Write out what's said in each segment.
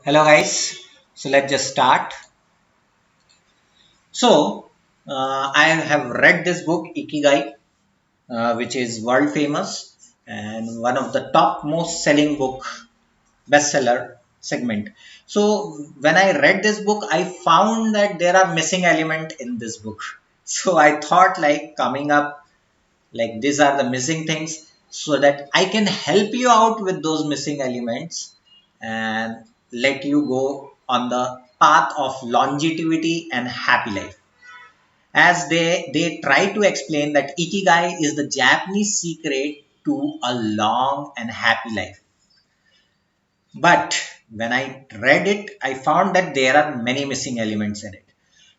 Hello guys, so let's just start. I have read this book Ikigai, which is world famous and one of the top most selling book bestseller segment. So when I read this book, I found that there are missing element in this book. So I thought like coming up like these are the missing things so that I can help you out with those missing elements and let you go on the path of longevity and happy life. As they try to explain that Ikigai is the Japanese secret to a long and happy life. But when I read it, I found that there are many missing elements in it.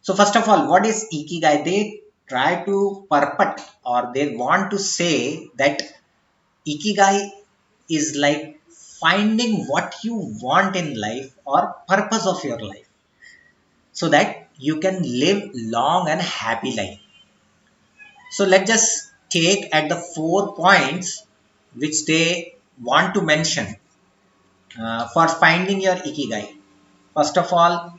So first of all, what is Ikigai? They try to purport or they want to say that Ikigai is like finding what you want in life or purpose of your life so that you can live long and happy life. So let's just take at the 4 points which they want to mention for finding your Ikigai. First of all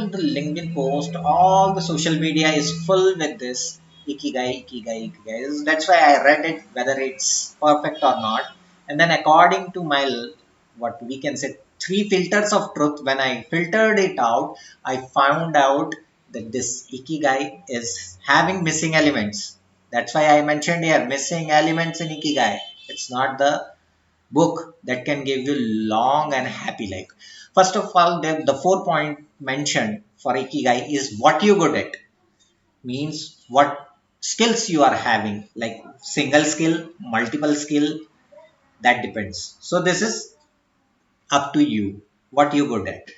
the LinkedIn post, all the social media is full with this Ikigai. That's why I read it, whether it's perfect or not. And then according to my, what we can say, three filters of truth, when I filtered it out, I found out that this Ikigai is having missing elements. That's why I mentioned here, missing elements in Ikigai. It's not the book that can give you long and happy life. First of all, the 4 point mentioned for Ikigai is what you good at, means what skills you are having, like single skill, multiple skill, that depends. So this is up to you, what you good at.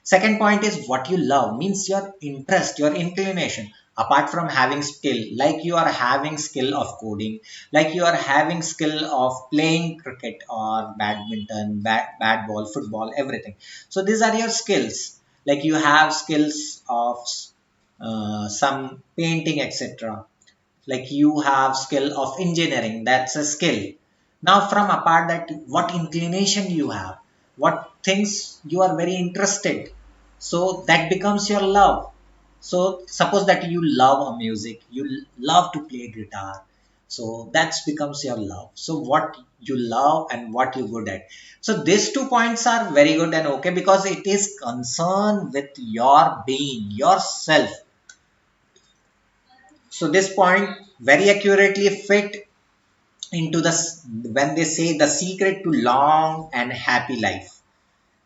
Second point is what you love, means your interest, your inclination. Apart from having skill, like you are having skill of coding, like you are having skill of playing cricket or badminton, bat ball, football, everything. So these are your skills. Like you have skills of some painting, etc. Like you have skill of engineering, that's a skill. Now from apart that, what inclination you have, what things you are very interested, so that becomes your love. So suppose that you love a music, you love to play guitar, so that becomes your love. So what you love and what you good at. So these 2 points are very good and okay, because it is concerned with your being, yourself. So this point very accurately fit into when they say the secret to long and happy life.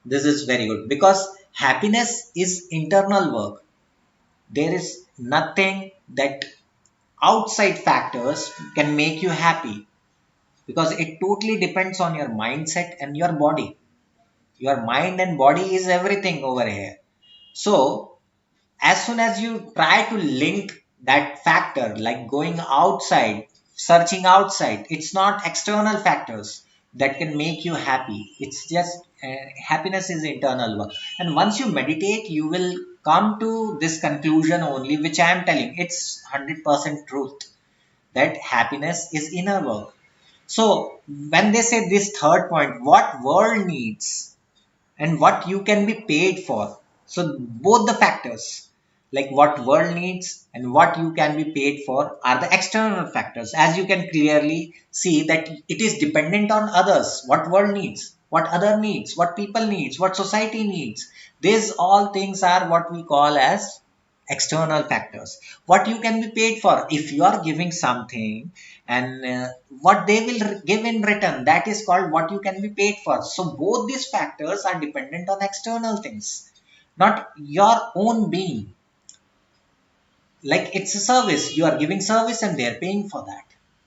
This is very good because happiness is internal work. There is nothing that outside factors can make you happy, because it totally depends on your mindset and your body. Your mind and body is everything over here. So as soon as you try to link that factor, like going outside, searching outside, it's not external factors that can make you happy. It's just happiness is internal work. And once you meditate, you will come to this conclusion only, which I am telling. It's 100% truth that happiness is inner work. So when they say this third point, what world needs and what you can be paid for. So both the factors, like what world needs and what you can be paid for, are the external factors. As you can clearly see that it is dependent on others, what world needs, what other needs, what people needs, what society needs. These all things are what we call as external factors. What you can be paid for, if you are giving something, and what they will give in return, that is called what you can be paid for. So both these factors are dependent on external things, not your own being. Like it's a service, you are giving service and they are paying for that,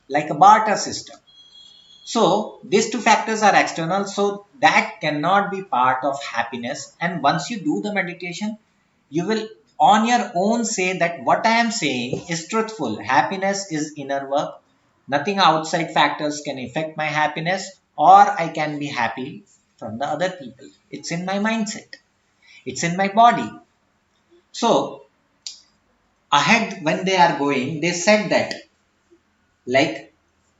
like a barter system. So these two factors are external, so that cannot be part of happiness. And once you do the meditation, you will on your own say that what I am saying is truthful. Happiness is inner work. Nothing outside factors can affect my happiness, or I can be happy from the other people. It's in my mindset. It's in my body. So ahead when they are going, they said that, like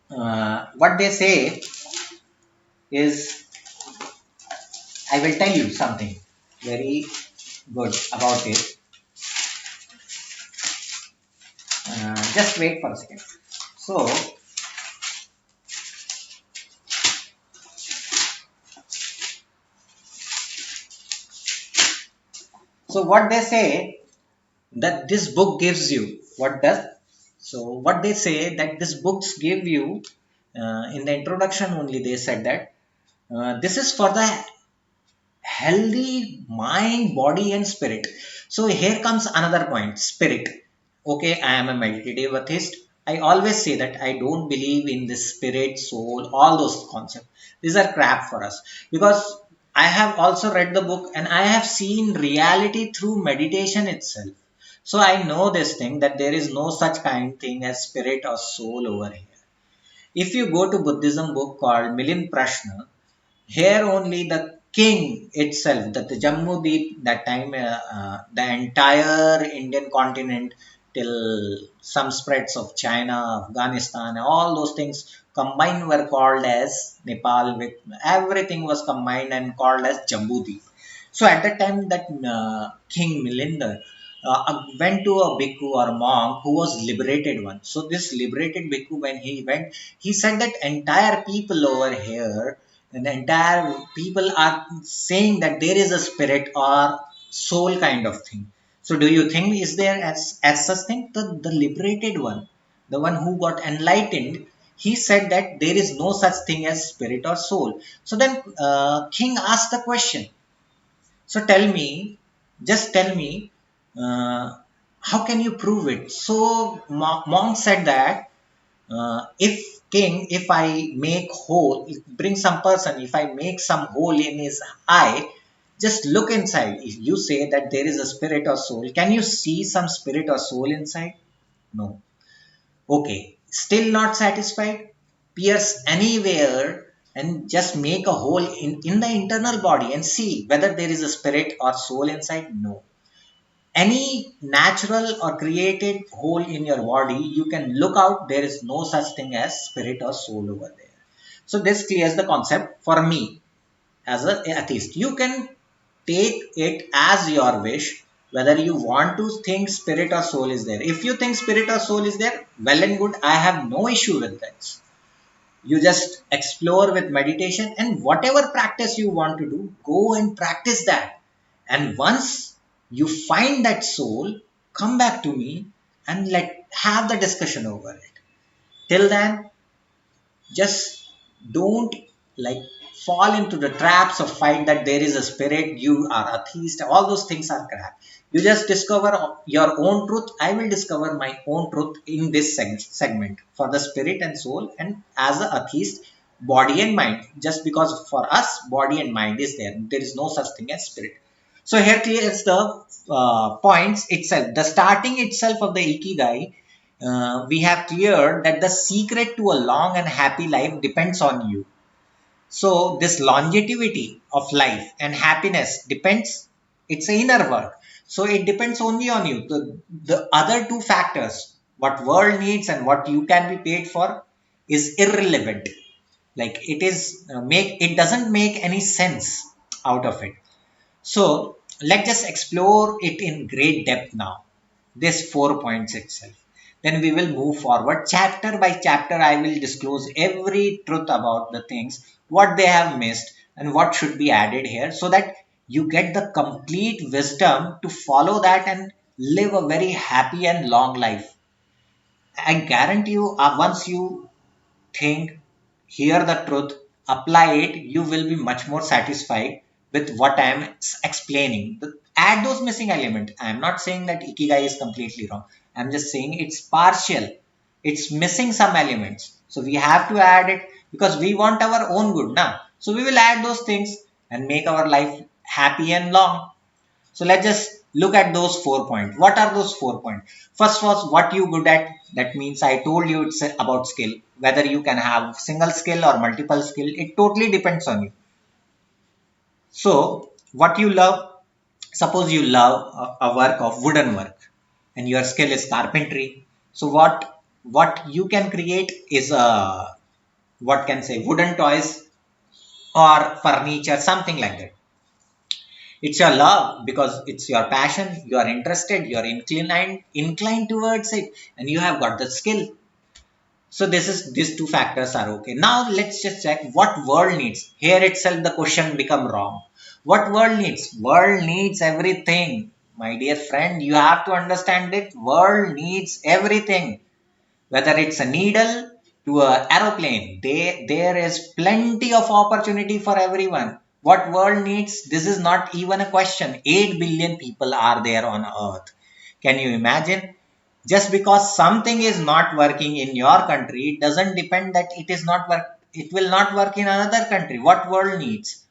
what they say is, I will tell you something. very good about it. Just wait for a second. So, so what they say that this book gives you, what does? So what they say that this books give you, in the introduction only they said that this is for the healthy mind, body, and spirit. So here comes another point, spirit. Okay, I am a meditative atheist. I always say that I don't believe in the spirit, soul, all those concepts. These are crap for us because I have also read the book and I have seen reality through meditation itself. So I know this thing that there is no such kind thing as spirit or soul over here. If you go to Buddhism book called Milim Prashna, here only the king itself, that the Jammu Deep, that time the entire Indian continent till some spreads of China, Afghanistan, all those things combined were called as Nepal. With everything was combined and called as Jambu Deep. So at that time, that King Milinder went to a bhikkhu or monk who was liberated one. So this liberated bhikkhu, when he went, he said that entire people over here and the entire people are saying that there is a spirit or soul kind of thing. So do you think is there as such thing? The liberated one, the one who got enlightened, he said that there is no such thing as spirit or soul. So then king asked the question. So tell me, just tell me, uh, how can you prove it? So monk said that if king, if I make hole, bring some person, if I make some hole in his eye, just look inside. If you say that there is a spirit or soul, can you see some spirit or soul inside? No. Okay. Still not satisfied? Pierce anywhere and just make a hole in the internal body and see whether there is a spirit or soul inside. No. Any natural or created hole in your body, you can look out, there is no such thing as spirit or soul over there. So this clears the concept for me as an atheist. You can take it as your wish whether you want to think spirit or soul is there. If you think spirit or soul is there, well and good, I have no issue with that. You just explore with meditation and whatever practice you want to do, go and practice that. And once you find that soul, come back to me and let have the discussion over it. Till then, just don't like fall into the traps of fight that there is a spirit, you are atheist, all those things are crap. You just discover your own truth. I will discover my own truth in this segment for the spirit and soul, and as an atheist, body and mind, just because for us body and mind is there is no such thing as spirit. So here clears the points itself, the starting itself of the Ikigai. We have cleared that the secret to a long and happy life depends on you. So this longevity of life and happiness depends, it's an inner work. So it depends only on you. The other two factors, what world needs and what you can be paid for, is irrelevant. Like it is it doesn't make any sense out of it. So let's just explore it in great depth now. This 4 points itself. Then we will move forward chapter by chapter. I will disclose every truth about the things, what they have missed, and what should be added here so that you get the complete wisdom to follow that and live a very happy and long life. I guarantee you, once you think, hear the truth, apply it, you will be much more satisfied with what I am explaining. Add those missing elements. I am not saying that Ikigai is completely wrong. I am just saying it's partial. It's missing some elements. So we have to add it because we want our own good now. So we will add those things and make our life happy and long. So let's just look at those 4 points. What are those 4 points? First was what you good at. That means I told you it's about skill. Whether you can have single skill or multiple skill, it totally depends on you. So what you love, suppose you love a work of wooden work and your skill is carpentry. So what you can create is a, what can say, wooden toys or furniture, something like that. It's your love because it's your passion. You are interested, you are inclined towards it, and you have got the skill. So these two factors are okay. Now let's just check what world needs. Here itself the question become wrong. What world needs? World needs everything. My dear friend, you have to understand it. World needs everything. Whether it's a needle to a aeroplane, there is plenty of opportunity for everyone. What world needs? This is not even a question. 8 billion people are there on earth. Can you imagine? Just because something is not working in your country, it doesn't depend that it will not work in another country. What world needs,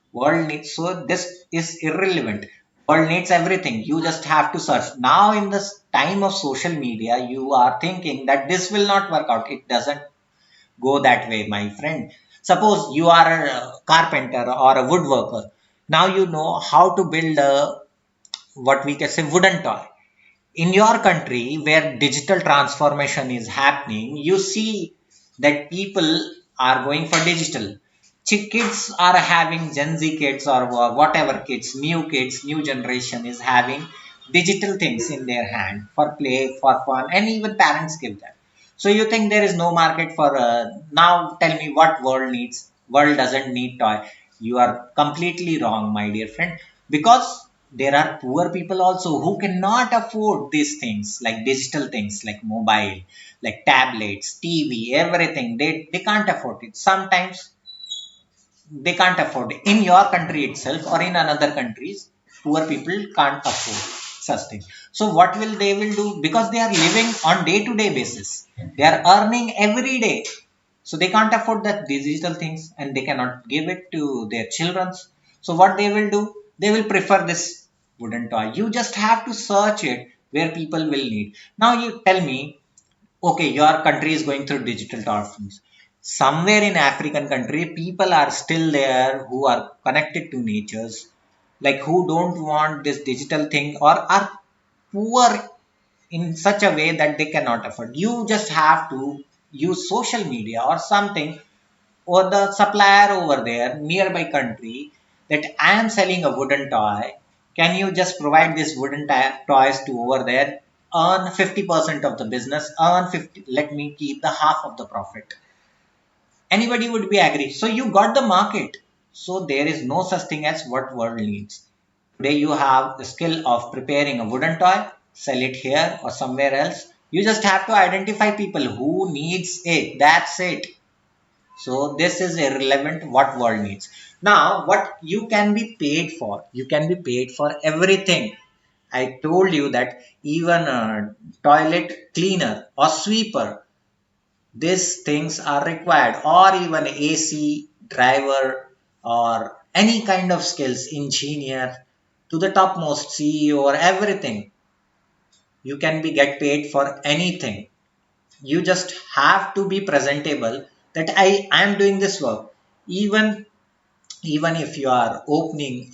so this is irrelevant. World needs everything. You just have to search. Now in this time of social media, you are thinking that this will not work out. It doesn't go that way, my friend. Suppose you are a carpenter or a woodworker. Now you know how to build a, what we can say, wooden toy. In your country where digital transformation is happening, you see that people are going for digital. Kids are having, Gen Z kids or whatever kids, new generation is having digital things in their hand for play, for fun, and even parents give that. So you think there is no market for now tell me what world needs. World doesn't need toy. You are completely wrong, my dear friend, because there are poor people also who cannot afford these things, like digital things like mobile, like tablets, TV, everything. They can't afford it. Sometimes they can't afford it. In your country itself or in another countries, poor people can't afford such things. So what will they will do? Because they are living on day to day basis, they are earning every day, so they can't afford that digital things and they cannot give it to their children. So what they will do? They will prefer this wooden toy. You just have to search it where people will need. Now you tell me, okay, your country is going through digital transformation. Somewhere in African country, people are still there who are connected to natures, like who don't want this digital thing or are poor in such a way that they cannot afford. You just have to use social media or something, or the supplier over there nearby country, that I am selling a wooden toy. Can you just provide this wooden toys to over there? Earn 50% of the business, earn 50, let me keep the half of the profit. Anybody would be agree. So you got the market. So there is no such thing as what world needs. Today you have the skill of preparing a wooden toy, sell it here or somewhere else. You just have to identify people who needs it. That's it. So this is irrelevant what world needs. Now, what you can be paid for? You can be paid for everything. I told you that even a toilet cleaner or sweeper, these things are required, or even AC driver or any kind of skills, engineer to the topmost CEO or everything. You can be get paid for anything. You just have to be presentable that I am doing this work. Even if you are opening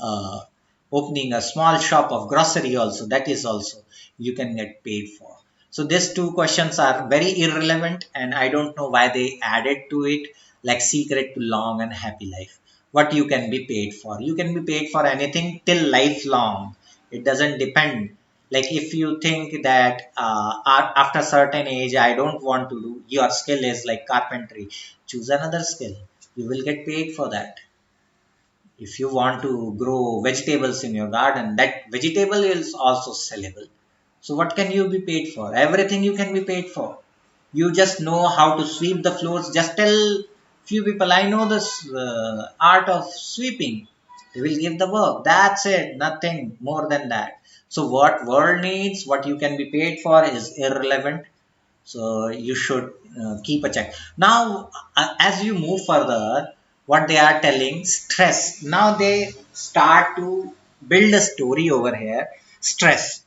a small shop of grocery also, that is also you can get paid for. So these two questions are very irrelevant and I don't know why they added to it, like secret to long and happy life. What you can be paid for? You can be paid for anything till lifelong. It doesn't depend. Like if you think that after certain age I don't want to do, your skill is like carpentry, choose another skill. You will get paid for that. If you want to grow vegetables in your garden, that vegetable is also sellable. So what can you be paid for? Everything you can be paid for. You just know how to sweep the floors. Just tell few people, I know this art of sweeping. They will give the work. That's it, nothing more than that. So what world needs, what you can be paid for is irrelevant. So you should keep a check. Now, as you move further, what they are telling, stress. Now they start to build a story over here. Stress.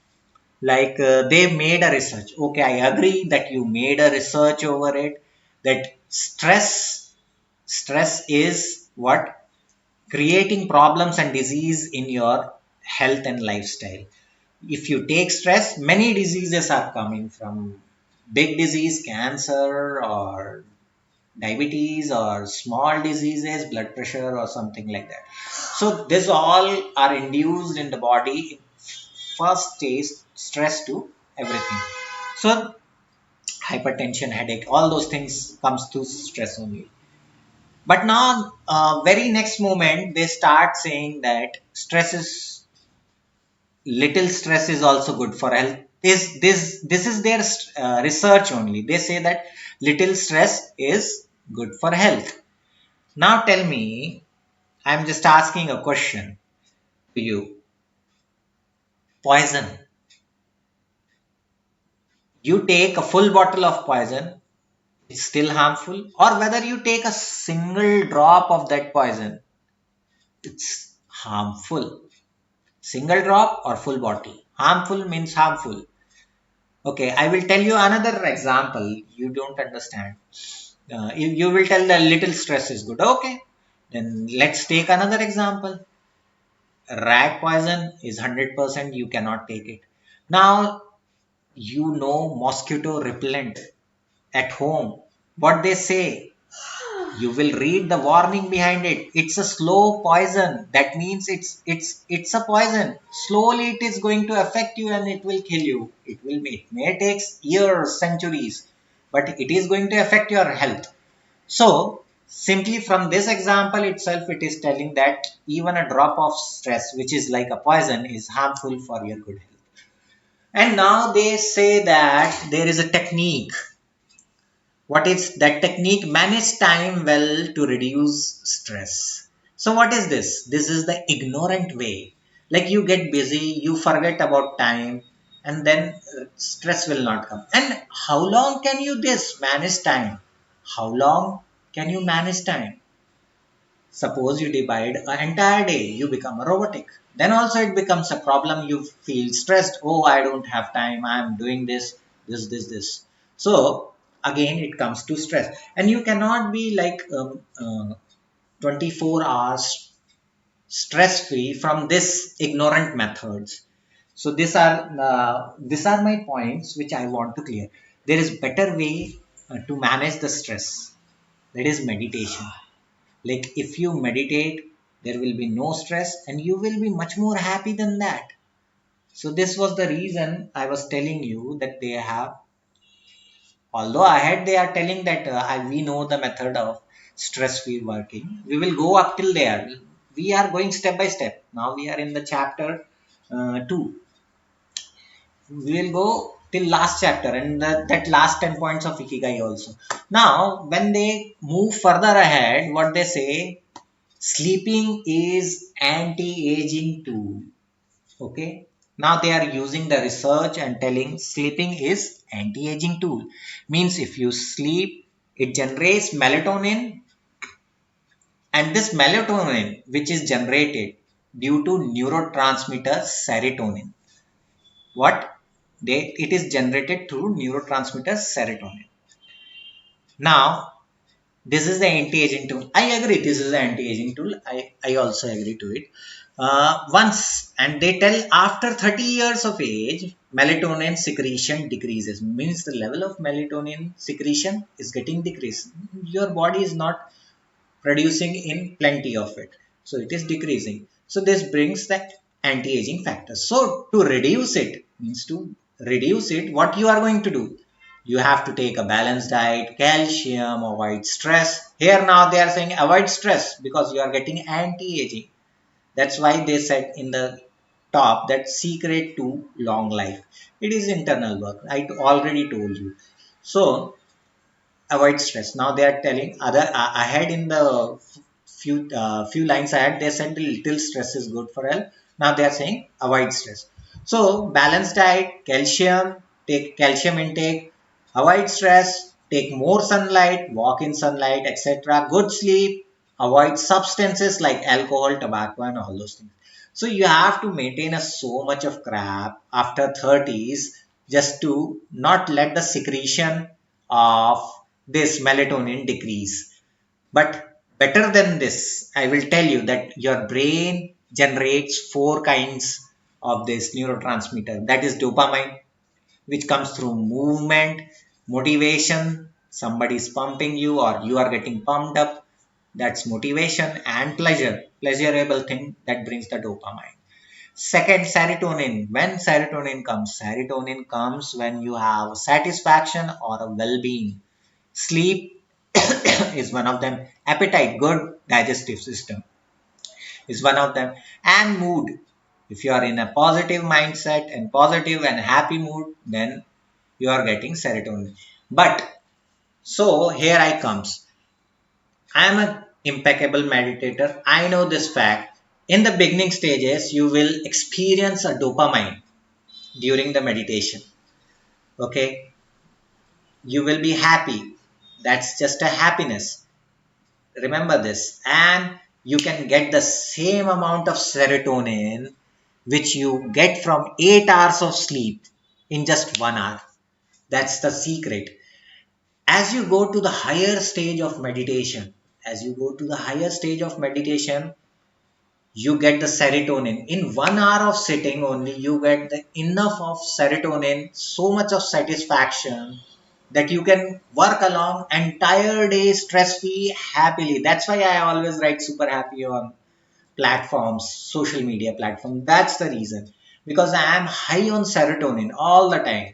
Like they made a research. Okay, I agree that you made a research over it. That stress is what? Creating problems and disease in your health and lifestyle. If you take stress, many diseases are coming from big disease, cancer or diabetes or small diseases, blood pressure or something like that. So this all are induced in the body in first stage stress to everything. So hypertension, headache, all those things comes to stress only. But now, very next moment, they start saying that little stress is also good for health. This is their research only. They say that little stress is good for health. Now tell me, I'm just asking a question to you. Poison. You take a full bottle of poison, it's still harmful, or whether you take a single drop of that poison, it's harmful. Single drop or full bottle. Harmful means harmful. Okay, I will tell you another example. You don't understand. You will tell the little stress is good. Okay, then let's take another example. Rat poison is 100%, you cannot take it. Now, you know mosquito repellent at home. What they say, you will read the warning behind it. It's a slow poison. That means it's a poison. Slowly it is going to affect you and it will kill you. It may take years, centuries, but it is going to affect your health. So simply from this example itself, it is telling that even a drop of stress, which is like a poison, is harmful for your good health. And now they say that there is a technique. What is that technique? Manage time well to reduce stress. So what is this? This is the ignorant way. Like you get busy, you forget about time, and then stress will not come. And how long can you this manage time? How long can you manage time? Suppose you divide an entire day, you become a robotic. Then also it becomes a problem. You feel stressed. Oh, I don't have time. I'm doing this. So again, it comes to stress. And you cannot be like 24 hours stress free from this ignorant methods. So these are my points which I want to clear. There is better way to manage the stress. That is meditation. Like if you meditate, there will be no stress and you will be much more happy than that. So this was the reason I was telling you that they have, although ahead they are telling that we know the method of stress free working. We will go up till there. We are going step by step. Now we are in the chapter 2. We will go till last chapter and that last 10 points of Ikigai also. Now when they move further ahead, what they say, sleeping is anti-aging tool. Okay. Now they are using the research and telling sleeping is anti-aging tool. Means if you sleep, it generates melatonin, and this melatonin which is generated due to neurotransmitter serotonin. What? It is generated through neurotransmitter serotonin. Now this is the anti-aging tool. I agree. This is the anti-aging tool. I also agree to it. Once, and they tell after 30 years of age, melatonin secretion decreases. Means the level of melatonin secretion is getting decreased. Your body is not producing in plenty of it. So it is decreasing. So this brings the anti-aging factor. So to reduce it means to reduce it, what you are going to do? You have to take a balanced diet, calcium, avoid stress. Here now they are saying avoid stress because you are getting anti-aging. That's why they said in the top that secret to long life. It is internal work. I already told you. So avoid stress. Now they are telling other ahead in the few lines ahead. They said the little stress is good for health. Now they are saying avoid stress. So balanced diet, calcium, take calcium intake, avoid stress, take more sunlight, walk in sunlight, etc. Good sleep, avoid substances like alcohol, tobacco, and all those things. So you have to maintain a so much of crap after 30s just to not let the secretion of this melatonin decrease. But better than this, I will tell you that your brain generates four kinds of this neurotransmitter. That is dopamine, which comes through movement, motivation. somebody is pumping you or you are getting pumped up. That's motivation and pleasurable thing that brings the dopamine. Second, serotonin. When serotonin comes when you have satisfaction or a well-being. Sleep is one of them. Appetite, good digestive system is one of them. And mood. If you are in a positive mindset and positive and happy mood, then you are getting serotonin. But so here I comes. I am an impeccable meditator. I know this fact. In the beginning stages, you will experience a dopamine during the meditation. Okay, you will be happy. That's just a happiness. Remember this, and you can get the same amount of serotonin which you get from 8 hours of sleep in just 1 hour. That's the secret. As you go to the higher stage of meditation, as you go to the higher stage of meditation, you get the serotonin in 1 hour of sitting only. You get the enough of serotonin, so much of satisfaction that you can work along entire day stress free happily. That's why I always write super happy on platforms, social media platform. That's the reason, because I am high on serotonin all the time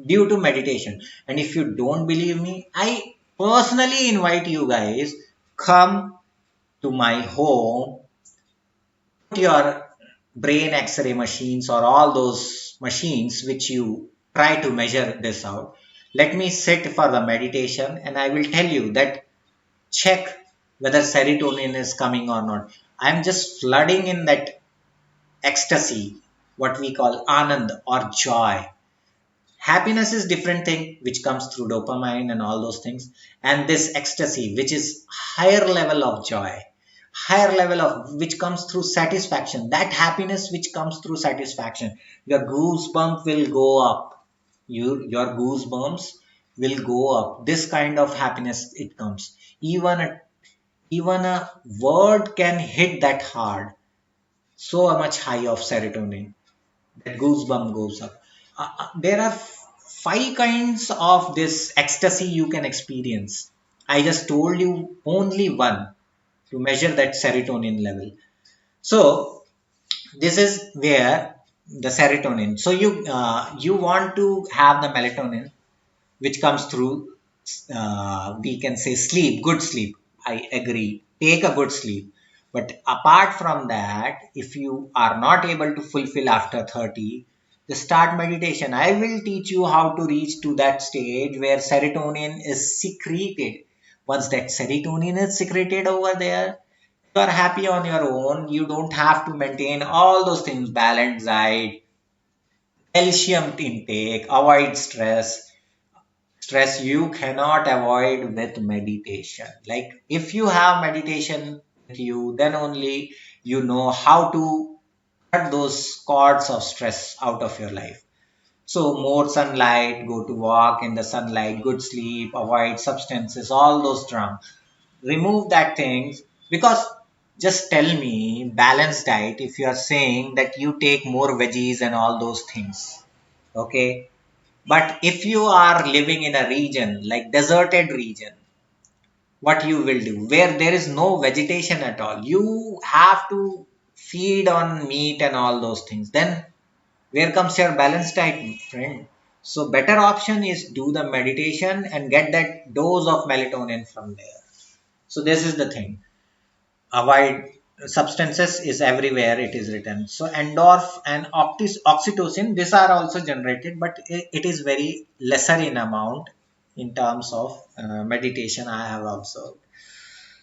due to meditation. And if you don't believe me, I personally invite you guys, come to my home, put your brain x-ray machines or all those machines which you try to measure this out. Let me sit for the meditation and I will tell you that check whether serotonin is coming or not. I'm just flooding in that ecstasy, what we call anand or joy. Happiness is different thing which comes through dopamine and all those things, and this ecstasy which is higher level of joy, higher level of which comes through satisfaction, that happiness which comes through satisfaction, your goosebump will go up, your goosebumps will go up. This kind of happiness it comes. Even a word can hit that hard, so much high of serotonin, that goosebump goes up. There are five kinds of this ecstasy you can experience. I just told you only one to measure that serotonin level. So this is where the serotonin. So you want to have the melatonin, which comes through, we can say sleep, good sleep. I agree, take a good sleep. But apart from that, if you are not able to fulfill after 30, just start meditation. I will teach you how to reach to that stage where serotonin is secreted. Once that serotonin is secreted over there, you are happy on your own. You don't have to maintain all those things, balanced diet, calcium intake, avoid stress you cannot avoid with meditation. Like if you have meditation with you, then only you know how to cut those cords of stress out of your life. So more sunlight, go to walk in the sunlight, good sleep, avoid substances, all those drama. Remove that things, because just tell me balanced diet if you are saying that you take more veggies and all those things. Okay, but if you are living in a region like deserted region, what you will do where there is no vegetation at all, you have to feed on meat and all those things. Then where comes your balanced diet, friend? So better option is do the meditation and get that dose of melatonin from there. So this is the thing. Avoid substances is everywhere it is written. So endorph and oxytocin, these are also generated, but it is very lesser in amount in terms of meditation I have observed.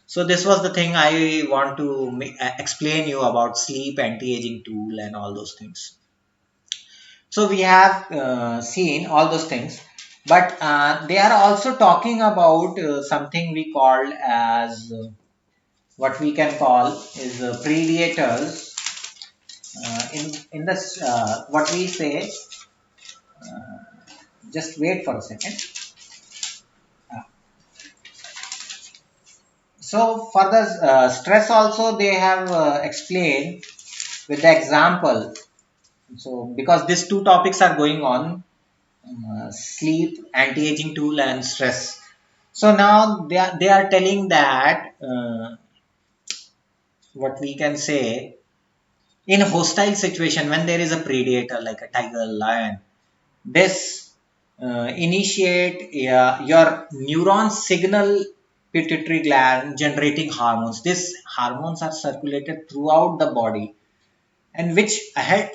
So this was the thing I want to explain you about sleep, anti-aging tool and all those things. So we have seen all those things, but they are also talking about something we called as what we can call is predators. In this what we say, just wait for a second. Uh, so for the stress also they have explained with the example. So because these two topics are going on, sleep, anti-aging tool and stress. So now they are telling that what we can say, in a hostile situation when there is a predator like a tiger, lion, this initiate your neurons signal pituitary gland generating hormones. These hormones are circulated throughout the body, and which ahead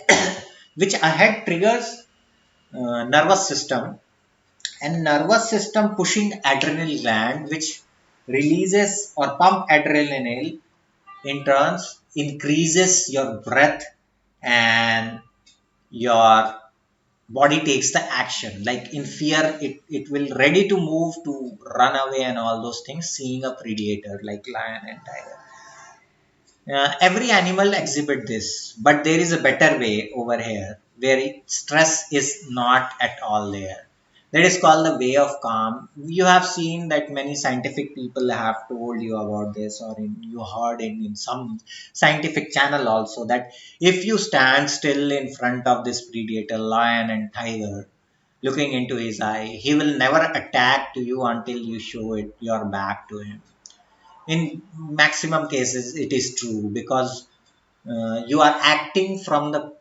which ahead triggers nervous system, and nervous system pushing adrenal gland, which releases or pump adrenaline, in turns increases your breath, and your body takes the action. Like in fear, it will ready to move to run away and all those things, seeing a predator like lion and tiger. Every animal exhibit this, but there is a better way over here where stress is not at all there. That is called the way of calm. You have seen that many scientific people have told you about this, or you heard in some scientific channel also, that if you stand still in front of this predator, lion and tiger, looking into his eye, he will never attack to you until you show it your back to him. In maximum cases it is true, because you are acting from the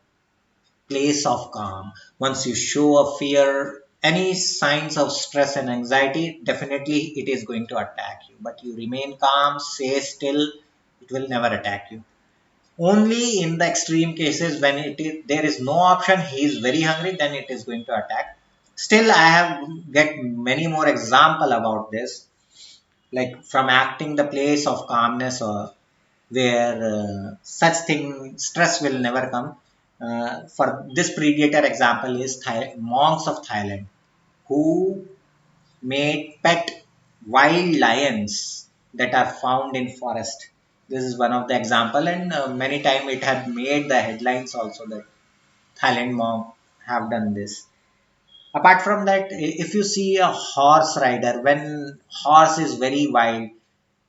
place of calm. Once you show a fear, any signs of stress and anxiety, definitely it is going to attack you, but you remain calm, stay still, it will never attack you. Only in the extreme cases when there is no option, he is very hungry, then it is going to attack. Still I have get many more example about this, like from acting the place of calmness, or where such thing stress will never come. For this predator example is monks of Thailand, who made pet wild lions that are found in forest. This is one of the example, and many time it had made the headlines also, that Thailand monk have done this. Apart from that, if you see a horse rider, when horse is very wild,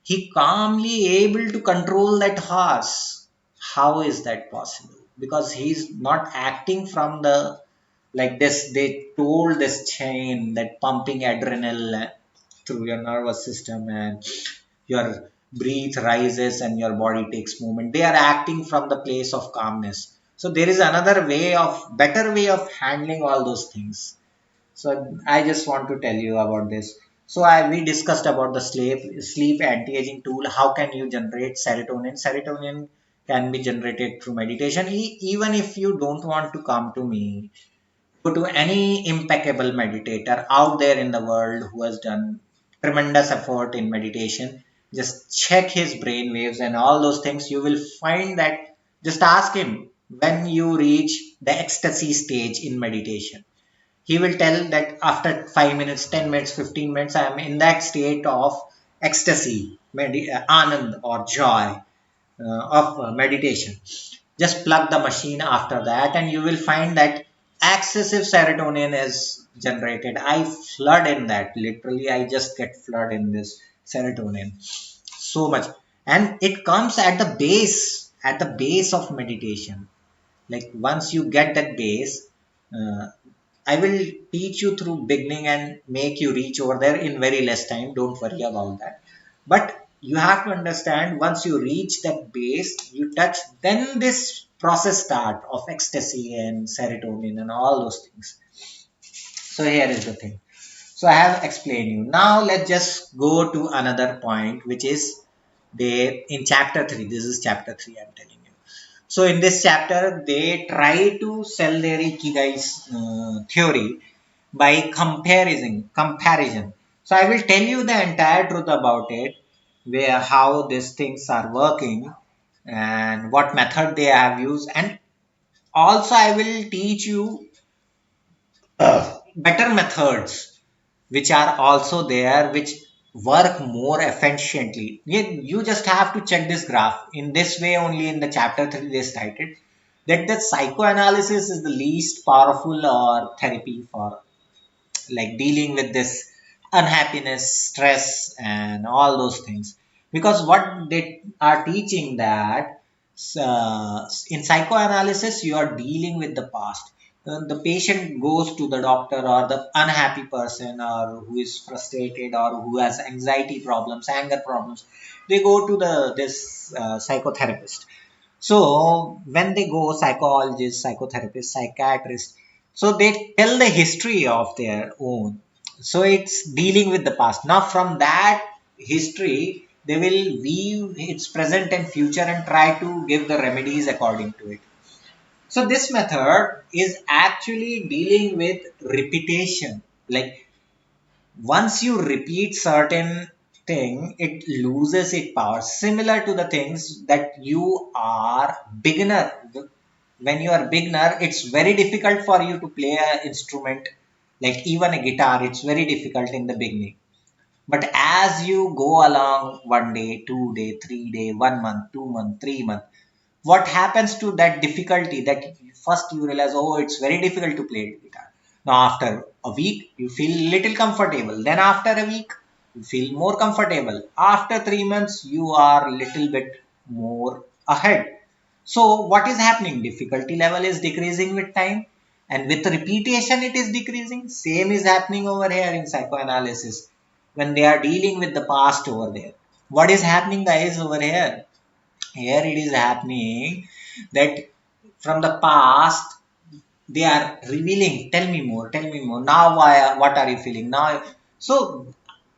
he calmly able to control that horse. How is that possible? Because he's not acting from the, like this, they told this chain that pumping adrenal through your nervous system, and your breath rises and your body takes movement. They are acting from the place of calmness. So there is another way of, better way of handling all those things. So I just want to tell you about this. So we discussed about the sleep anti-aging tool. How can you generate serotonin? Serotonin can be generated through meditation. Even if you don't want to come to me, go to any impeccable meditator out there in the world who has done tremendous effort in meditation. Just check his brain waves and all those things. You will find that, just ask him when you reach the ecstasy stage in meditation. He will tell that after 5 minutes, 10 minutes, 15 minutes, I am in that state of ecstasy, anand or joy of meditation. Just plug the machine after that, and you will find that excessive serotonin is generated. I flood in that. Literally, I just get flood in this serotonin so much. And it comes at the base of meditation. Like once you get that base, uh, I will teach you through beginning and make you reach over there in very less time. Don't worry about that. But you have to understand, once you reach that base, you touch, then this process start of ecstasy and serotonin and all those things. So here is the thing. So I have explained you. Now let's just go to another point, which is they in chapter 3. This is chapter 3 I'm telling you. So in this chapter, they try to sell their Ikigai's theory by comparison. So I will tell you the entire truth about it, where how these things are working and what method they have used, and also I will teach you better methods which are also there, which work more efficiently. You just have to check this graph. In this way only, in the chapter 3 they stated that the psychoanalysis is the least powerful or therapy for like dealing with this unhappiness, stress, and all those things. Because what they are teaching that in psychoanalysis you are dealing with the past. the patient goes to the doctor, or the unhappy person, or who is frustrated, or who has anxiety problems, anger problems, they go to the this psychotherapist. So when they go, psychologists, psychotherapists, psychiatrists, so they tell the history of their own. So it's dealing with the past. Now from that history, they will view its present and future and try to give the remedies according to it. So this method is actually dealing with repetition. Like once you repeat certain thing, it loses its power. Similar to the things that you are beginner. When you are beginner, it's very difficult for you to play an instrument, like even a guitar. It's very difficult in the beginning. But as you go along, 1 day, 2 day, 3 day, 1 month, 2 month, 3 month, what happens to that difficulty, that first you realize, oh, it's very difficult to play guitar. Now after a week you feel little comfortable, then after a week you feel more comfortable, after 3 months you are little bit more ahead. So what is happening, difficulty level is decreasing with time, and with repetition it is decreasing. Same is happening over here in psychoanalysis. When they are dealing with the past over there, what is happening guys over here, here it is happening that from the past they are revealing, tell me more now, why, what are you feeling now. So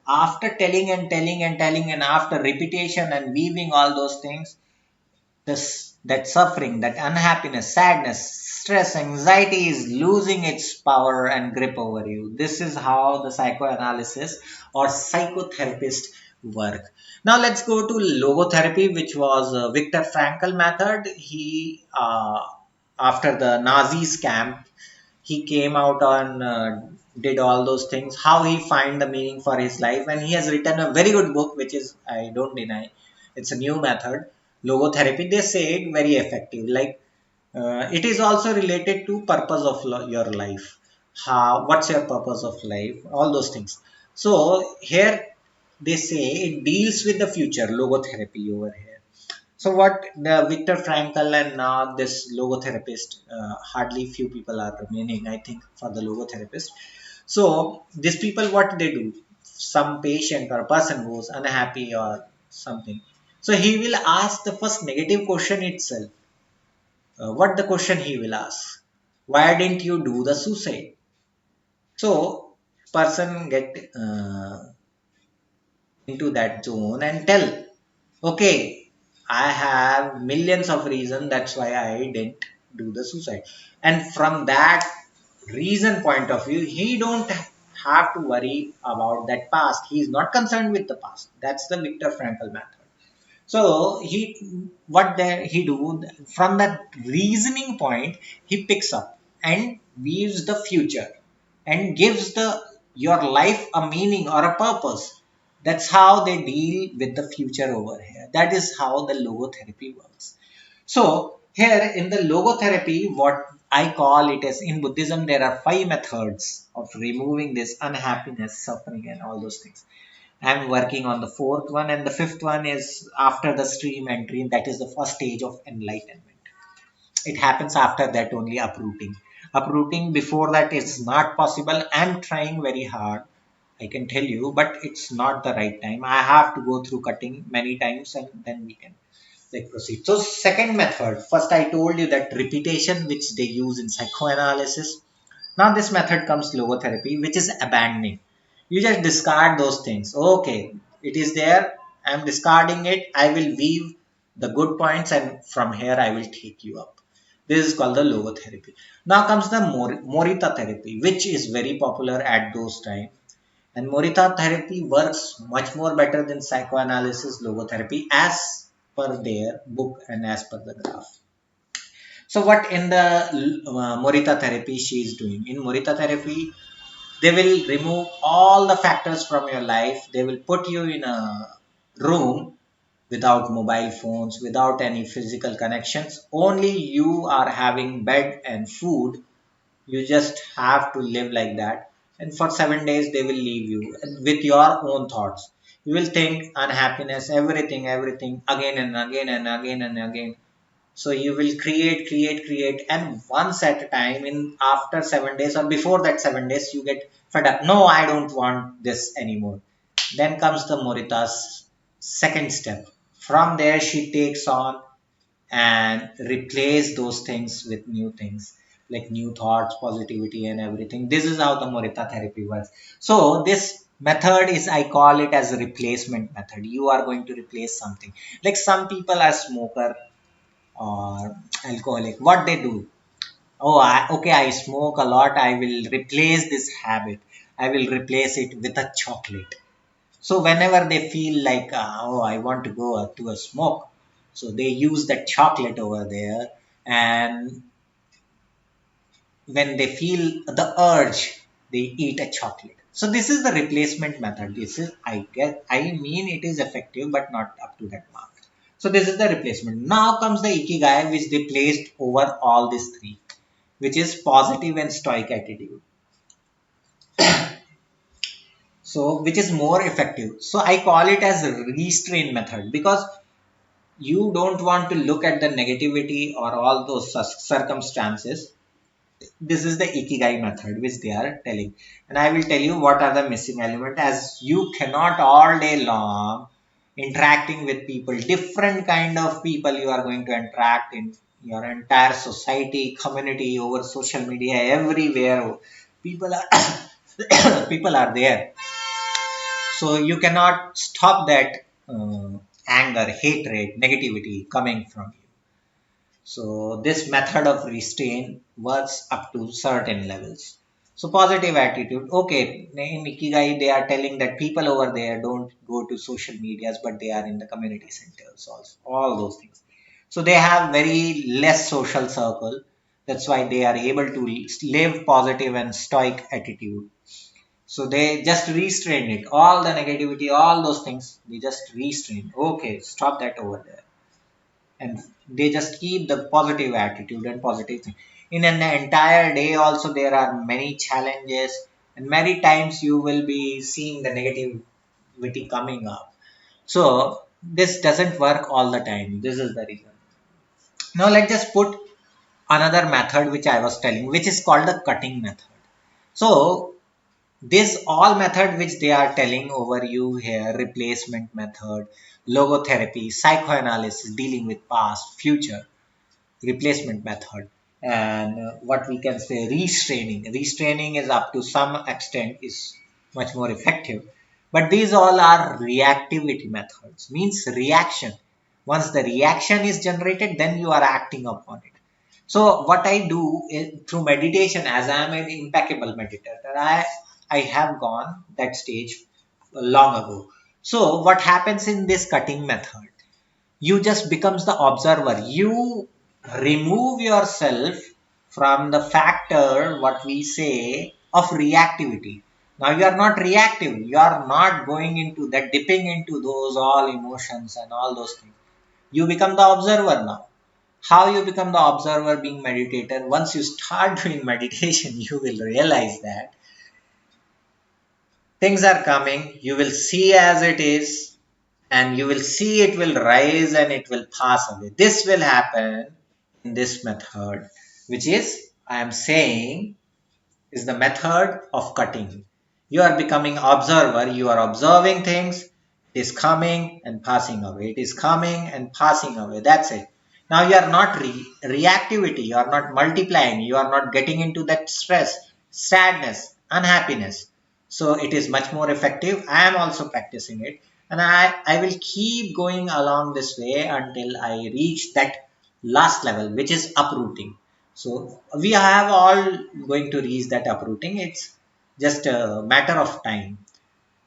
after telling and telling and telling, and after repetition and weaving all those things, this that suffering, that unhappiness, sadness, stress, anxiety is losing its power and grip over you. This is how the psychoanalysis or psychotherapist work. Now let's go to logotherapy, which was Viktor Frankl method. He after the Nazis camp, he came out on did all those things, how he find the meaning for his life, and he has written a very good book, which is, I don't deny, it's a new method, logotherapy. They say it very effective. Like it is also related to purpose of your life. How, what's your purpose of life? All those things. So here they say it deals with the future, logotherapy over here. So what the Viktor Frankl and now this logotherapist, hardly few people are remaining, I think, for the logotherapist. So these people, what they do, some patient or person who's unhappy or something. So he will ask the first negative question itself. What the question he will ask? Why didn't you do the suicide? So person get into that zone and tell, okay, I have millions of reasons, that's why I didn't do the suicide. And from that reason point of view, he don't have to worry about that past. He is not concerned with the past. That's the Viktor Frankl method. So what there he do, from that reasoning point, he picks up and weaves the future and gives the your life a meaning or a purpose. That's how they deal with the future over here. That is how the logotherapy works. So here in the logotherapy, what I call it as, in Buddhism, there are 5 methods of removing this unhappiness, suffering, and all those things. I'm working on the fourth one, and the fifth one is after the stream entry. That is the first stage of enlightenment. It happens after that only, uprooting. Uprooting before that is not possible. I'm trying very hard, I can tell you, but it's not the right time. I have to go through cutting many times and then we can like proceed. So second method, first I told you that repetition, which they use in psychoanalysis. Now this method comes logotherapy, which is abandoning. You just discard those things. Okay, it is there. I'm discarding it. I will weave the good points, and from here I will take you up. This is called the logotherapy. Now comes the Morita therapy, which is very popular at those times. And Morita therapy works much more better than psychoanalysis logotherapy as per their book and as per the graph. So what in the Morita therapy she is doing? In Morita therapy, they will remove all the factors from your life. They will put you in a room without mobile phones, without any physical connections. Only you are having bed and food. You just have to live like that. And for 7 days, they will leave you with your own thoughts. You will think unhappiness, everything, everything again and again and again and again. So you will create, and once at a time, in after 7 days or before that 7 days, you get fed up. No, I don't want this anymore. Then comes the Morita's second step. From there, she takes on and replace those things with new things, like new thoughts, positivity, and everything. This is how the Morita therapy works. So this method is, I call it as a replacement method. You are going to replace something. Like some people are smoker or alcoholic. What they do? Oh, okay, I smoke a lot. I will replace this habit. I will replace it with a chocolate. So whenever they feel like, oh, I want to go to a smoke, so they use that chocolate over there, and when they feel the urge, they eat a chocolate. So this is the replacement method. This is, I mean, it is effective, but not up to that mark. So this is the replacement. Now comes the Ikigai, which they placed over all these three, which is positive and stoic attitude. So which is more effective. So I call it as a restrain method, because you don't want to look at the negativity or all those circumstances. This is the Ikigai method which they are telling, and I will tell you what are the missing element. As you cannot all day long interacting with people, different kind of people you are going to interact in your entire society, community, over social media, everywhere people are people are there. So you cannot stop that anger, hatred, negativity coming from you. So this method of restraint works up to certain levels. So positive attitude. Okay, in Ikigai they are telling that people over there don't go to social medias, but they are in the community centers also. All those things. So they have very less social circle. That's why they are able to live positive and stoic attitude. So they just restrain it. All the negativity, all those things, they just restrain. Okay, stop that over there, and they just keep the positive attitude and positive thing. In an entire day also there are many challenges, and many times you will be seeing the negativity coming up. So this doesn't work all the time. This is the reason. Now let's just put another method which I was telling, which is called the cutting method. So this all method which they are telling over you here: replacement method, logotherapy, psychoanalysis, dealing with past, future, replacement method, and what we can say, restraining is up to some extent is much more effective. But these all are reactivity methods, means reaction. Once the reaction is generated, then you are acting upon it. So what I do is, through meditation, as I am an impeccable meditator, I have gone that stage long ago. So what happens in this cutting method, you just becomes the observer. You remove yourself from the factor, what we say, of reactivity. Now you are not reactive, you are not going into that, dipping into those all emotions and all those things. You become the observer now. How you become the observer being meditator? Once you start doing meditation, you will realize that things are coming, you will see as it is, and you will see it will rise and it will pass away. This will happen in this method, which is, I am saying, is the method of cutting. You are becoming observer, you are observing things, it is coming and passing away, it is coming and passing away. That's it. Now you are not reactivity, you are not multiplying, you are not getting into that stress, sadness, unhappiness. So it is much more effective. I am also practicing it, and I will keep going along this way until I reach that last level, which is uprooting. So we have all going to reach that uprooting. It's just a matter of time.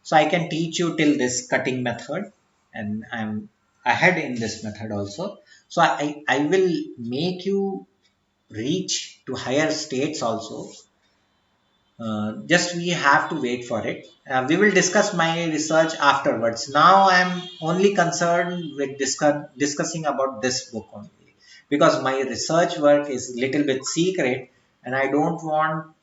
So I can teach you till this cutting method, and I'm ahead in this method also. So I will make you reach to higher states also. Just we have to wait for it. We will discuss my research afterwards. Now I'm only concerned with discussing about this book only, because my research work is little bit secret, and I don't want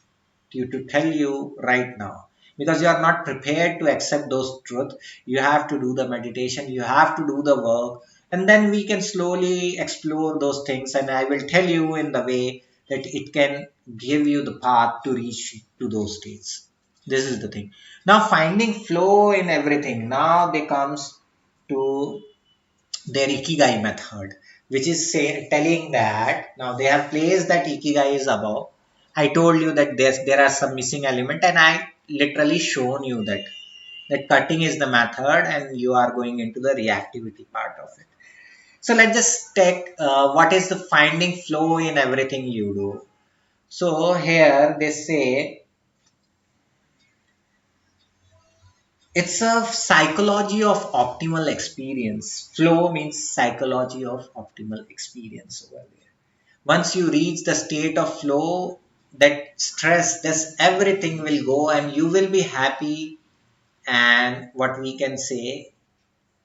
you to tell you right now, because you are not prepared to accept those truth. You have to do the meditation, you have to do the work, and then we can slowly explore those things, and I will tell you in the way that it can give you the path to reach to those states. This is the thing. Now finding flow in everything, now they comes to their Ikigai method, which is telling that now they have placed that Ikigai is above. I told you that there are some missing element, and I literally shown you that cutting is the method, and you are going into the reactivity part of it. So let's just take what is the finding flow in everything you do. So here they say it's a psychology of optimal experience. Flow means psychology of optimal experience over there. Once you reach the state of flow, that stress, this everything will go and you will be happy, and what we can say,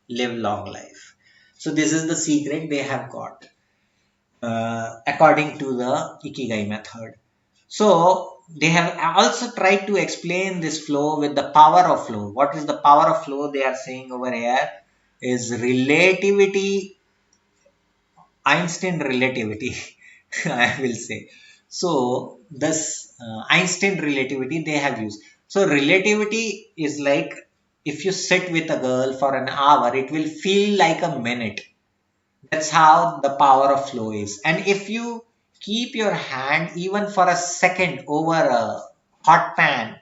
live long life. So this is the secret they have got according to the Ikigai method. So they have also tried to explain this flow with the power of flow. What is the power of flow they are saying over here is relativity, Einstein relativity, I will say. So this Einstein relativity they have used. So relativity is like if you sit with a girl for an hour, it will feel like a minute. That's how the power of flow is. And if you keep your hand even for a second over a hot pan,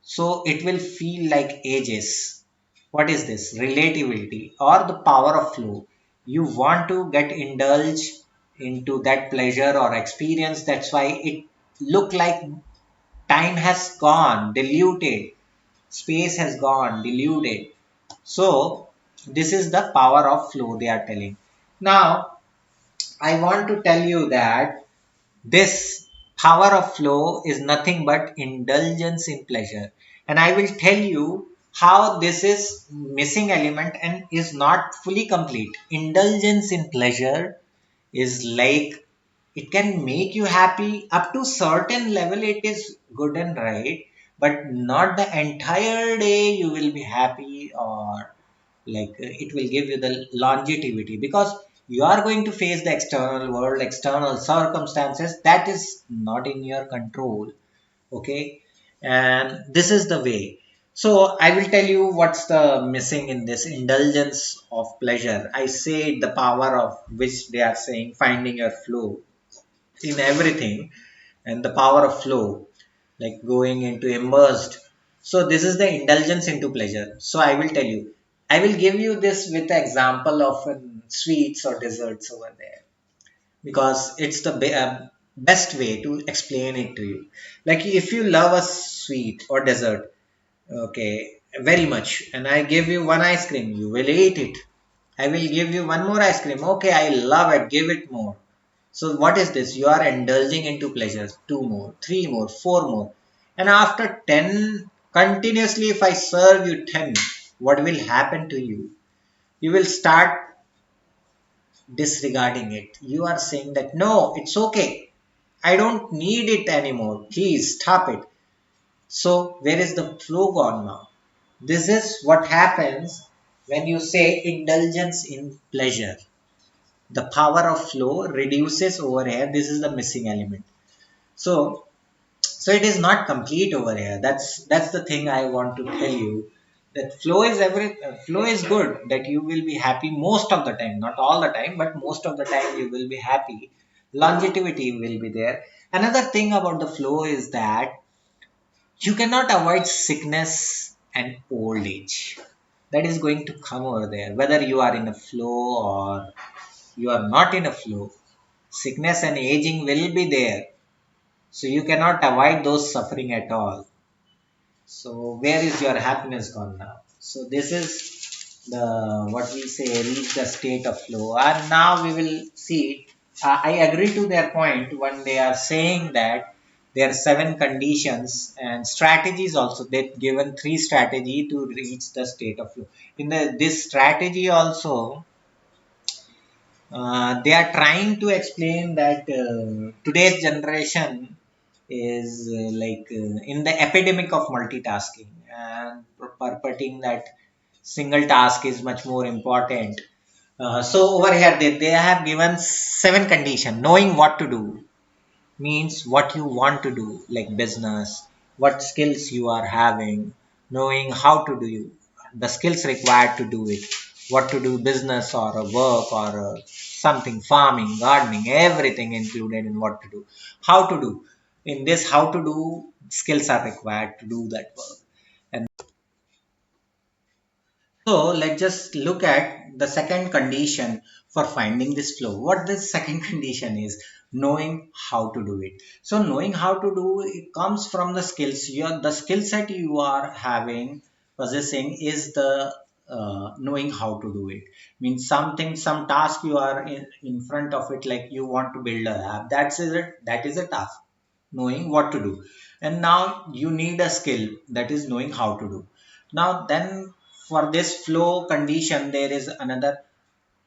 so it will feel like ages. What is this? Relativity or the power of flow. You want to get indulged into that pleasure or experience. That's why it look like time has gone, diluted. Space has gone, diluted. So this is the power of flow they are telling. Now I want to tell you that this power of flow is nothing but indulgence in pleasure. And I will tell you how this is missing element and is not fully complete. Indulgence in pleasure is like it can make you happy up to certain level, it is good and right, but not the entire day you will be happy, or like it will give you the longevity, because you are going to face the external world, external circumstances that is not in your control. Okay, and this is the way. So I will tell you what's the missing in this indulgence of pleasure. I say the power of which they are saying finding your flow in everything, and the power of flow, like going into immersed. So this is the indulgence into pleasure. So I will tell you, I will give you this with the example of sweets or desserts over there, because it's the best way to explain it to you. Like if you love a sweet or dessert, okay, very much, and I give you one ice cream, you will eat it. I will give you one more ice cream. Okay, I love it, give it more. So what is this? You are indulging into pleasures. Two more, three more, four more. And after 10, continuously, if I serve you 10, what will happen to you? You will start disregarding it. You are saying that, no, it's okay. I don't need it anymore. Please stop it. So where is the flow gone now? This is what happens when you say indulgence in pleasure. The power of flow reduces over here. This is the missing element. So it is not complete over here. That's the thing I want to tell you, that flow is good, that you will be happy most of the time, not all the time, but most of the time you will be happy. Longevity will be there. Another thing about the flow is that you cannot avoid sickness and old age. That is going to come over there, whether you are in a flow or you are not in a flow. Sickness and aging will be there, so you cannot avoid those suffering at all. So where is your happiness gone now? So this is the what we say reach the state of flow. And now we will see. I agree to their point when they are saying that there are seven conditions and strategies also. They've given three strategy to reach the state of flow. In this strategy also, they are trying to explain that today's generation is in the epidemic of multitasking and purporting that single task is much more important. So over here they have given seven condition. Knowing what to do means what you want to do, like business, what skills you are having, knowing how to do you, the skills required to do it, what to do business or a work or something, farming, gardening, everything included in what to do, how to do. In this how to do, skills are required to do that work. And so let's just look at the second condition for finding this flow. What this second condition is, knowing how to do it. So knowing how to do it comes from the skills. The skill set you are having, possessing is the knowing how to do it. Means something, some task you are in front of it, like you want to build a app. That's it. That is a task, knowing what to do. And now you need a skill, that is knowing how to do. Now then, for this flow condition, there is another,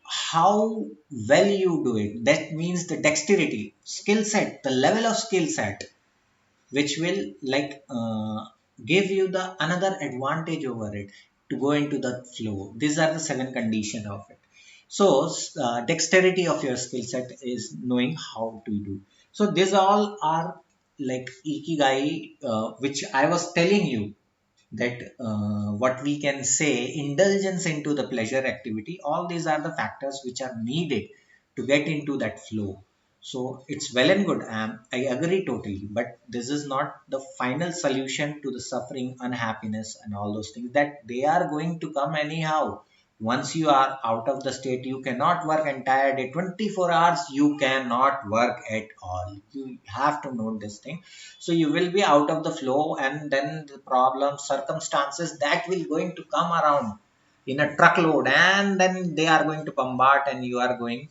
how well you do it. That means the dexterity, skill set, the level of skill set, which will like give you the another advantage over it to go into the flow. These are the seven condition of it. So dexterity of your skill set is knowing how to do. So these all are like ikigai, which I was telling you, that what we can say, indulgence into the pleasure activity, all these are the factors which are needed to get into that flow. So it's well and good, I agree totally, but this is not the final solution to the suffering, unhappiness, and all those things, that they are going to come anyhow. Once you are out of the state, you cannot work entire day, 24 hours you cannot work at all. You have to note this thing. So you will be out of the flow, and then the problems, circumstances that will going to come around in a truckload, and then they are going to bombard, and you are going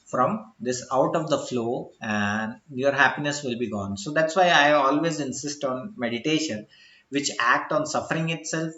from this out of the flow, and your happiness will be gone. So that's why I always insist on meditation, which act on suffering itself,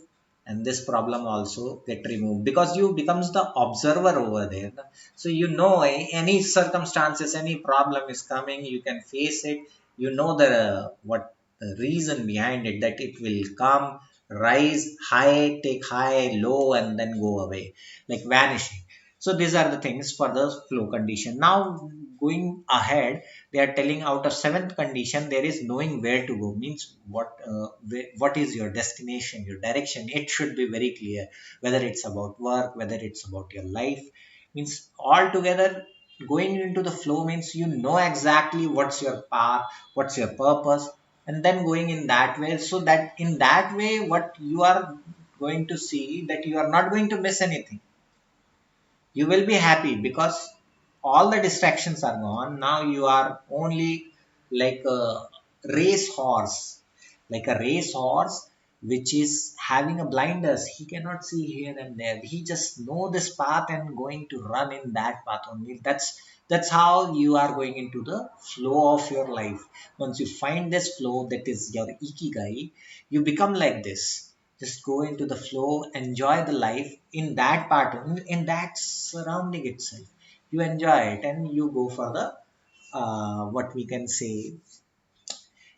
and this problem also get removed, because you becomes the observer over there. So you know, any circumstances, any problem is coming, you can face it. You know the what the reason behind it, that it will come, rise high, take high, low, and then go away, like vanishing. So these are the things for the flow condition. Now going ahead, they are telling out of seventh condition, there is knowing where to go. Means what is your destination, your direction. It should be very clear, whether it's about work, whether it's about your life. Means altogether, going into the flow means you know exactly what's your path, what's your purpose, and then going in that way. So that in that way, what you are going to see, that you are not going to miss anything. You will be happy because all the distractions are gone. Now you are only like a race horse, like a race horse which is having a blinders. He cannot see here and there, he just know this path and going to run in that path only. That's how you are going into the flow of your life. Once you find this flow, that is your ikigai, you become like this. Just go into the flow, enjoy the life in that part, in that surrounding itself. You enjoy it, and you go for the what we can say,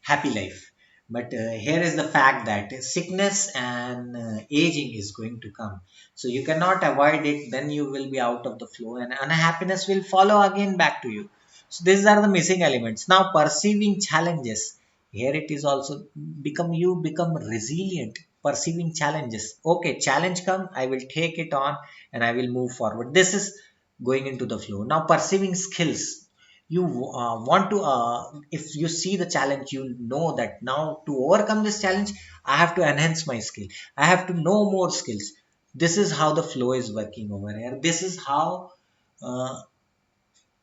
happy life. But here is the fact that sickness and aging is going to come. So you cannot avoid it. Then you will be out of the flow, and unhappiness will follow again back to you. So these are the missing elements. Now perceiving challenges. Here it is also you become resilient. Perceiving challenges. Okay, challenge come, I will take it on and I will move forward. This is going into the flow. Now perceiving skills, you want to if you see the challenge, you know that now to overcome this challenge, I have to enhance my skill, I have to know more skills. This is how the flow is working over here. This is how uh,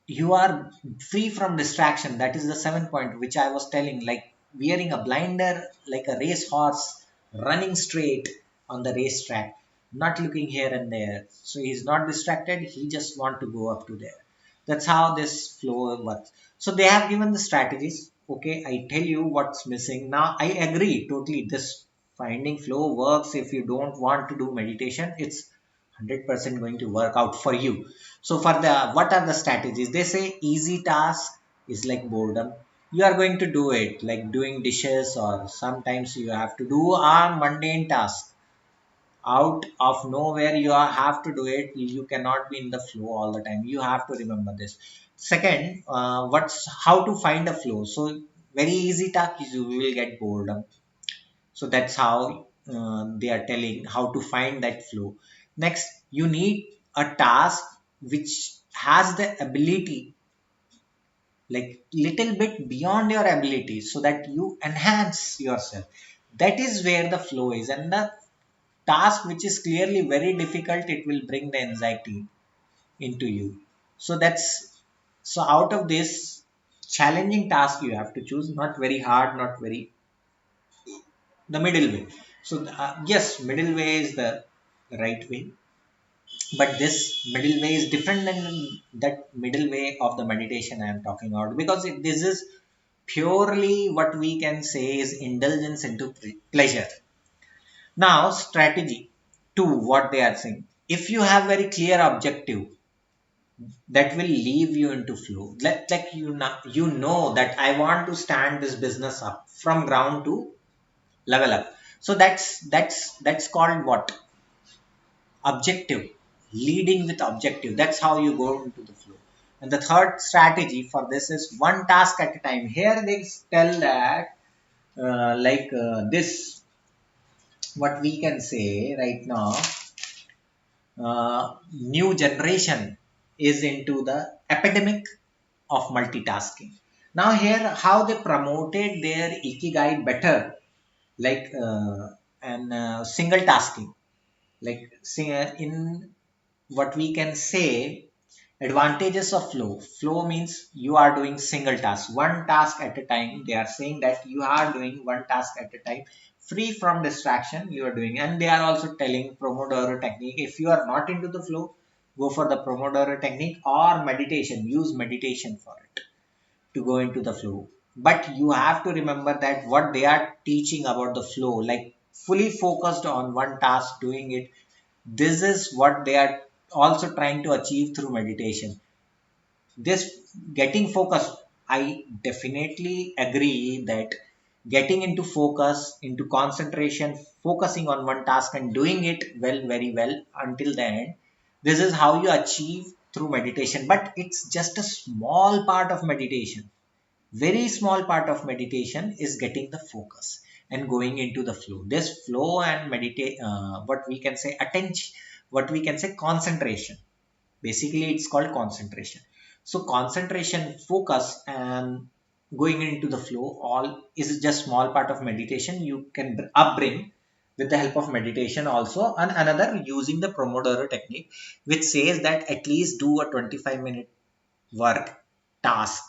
you are free from distraction. That is the seventh point which I was telling, like wearing a blinder, like a race horse running straight on the racetrack, not looking here and there. So he's not distracted, he just want to go up to there. That's how this flow works. So they have given the strategies. Okay, I tell you what's missing. Now I agree totally, this finding flow works. If you don't want to do meditation, it's 100% going to work out for you. So for the, what are the strategies? They say easy task is like boredom. You are going to do it, like doing dishes, or sometimes you have to do a mundane task. out of nowhere you have to do it. You cannot be in the flow all the time. You have to remember this. Second, what's how to find a flow. So very easy task is you will get boredom. So that's how they are telling how to find that flow. Next, you need a task which has the ability, like little bit beyond your ability, so that you enhance yourself. That is where the flow is. And the task which is clearly very difficult, it will bring the anxiety into you. So that's, so out of this challenging task you have to choose, not very hard, not very, the middle way. So yes, middle way is the right way, but this middle way is different than that middle way of the meditation I am talking about, because this is purely what we can say is indulgence into pleasure. Now strategy to what they are saying, if you have very clear objective, that will leave you into flow. Like you know that I want to stand this business up from ground to level up. So that's called what, objective, leading with objective. That's how you go into the flow. And the third strategy for this is one task at a time. Here they tell that this, what we can say right now, new generation is into the epidemic of multitasking. Now here how they promoted their ikigai better, like and single tasking, like in what we can say, advantages of flow means you are doing single task, one task at a time. They are saying that you are doing one task at a time, free from distraction you are doing. And they are also telling Pomodoro technique. If you are not into the flow, go for the Pomodoro technique or meditation, use meditation for it to go into the flow. But you have to remember that what they are teaching about the flow, like fully focused on one task doing it, this is what they are also trying to achieve through meditation. This getting focused, I definitely agree that getting into focus, into concentration, focusing on one task and doing it well, very well until the end, this is how you achieve through meditation. But it's just a small part of meditation. Very small part of meditation is getting the focus and going into the flow. This flow and meditate, what we can say attention, what we can say concentration, basically it's called concentration. So concentration, focus, and going into the flow all is just small part of meditation. You can upbring with the help of meditation also. And another, using the Pomodoro technique, which says that at least do a 25-minute work task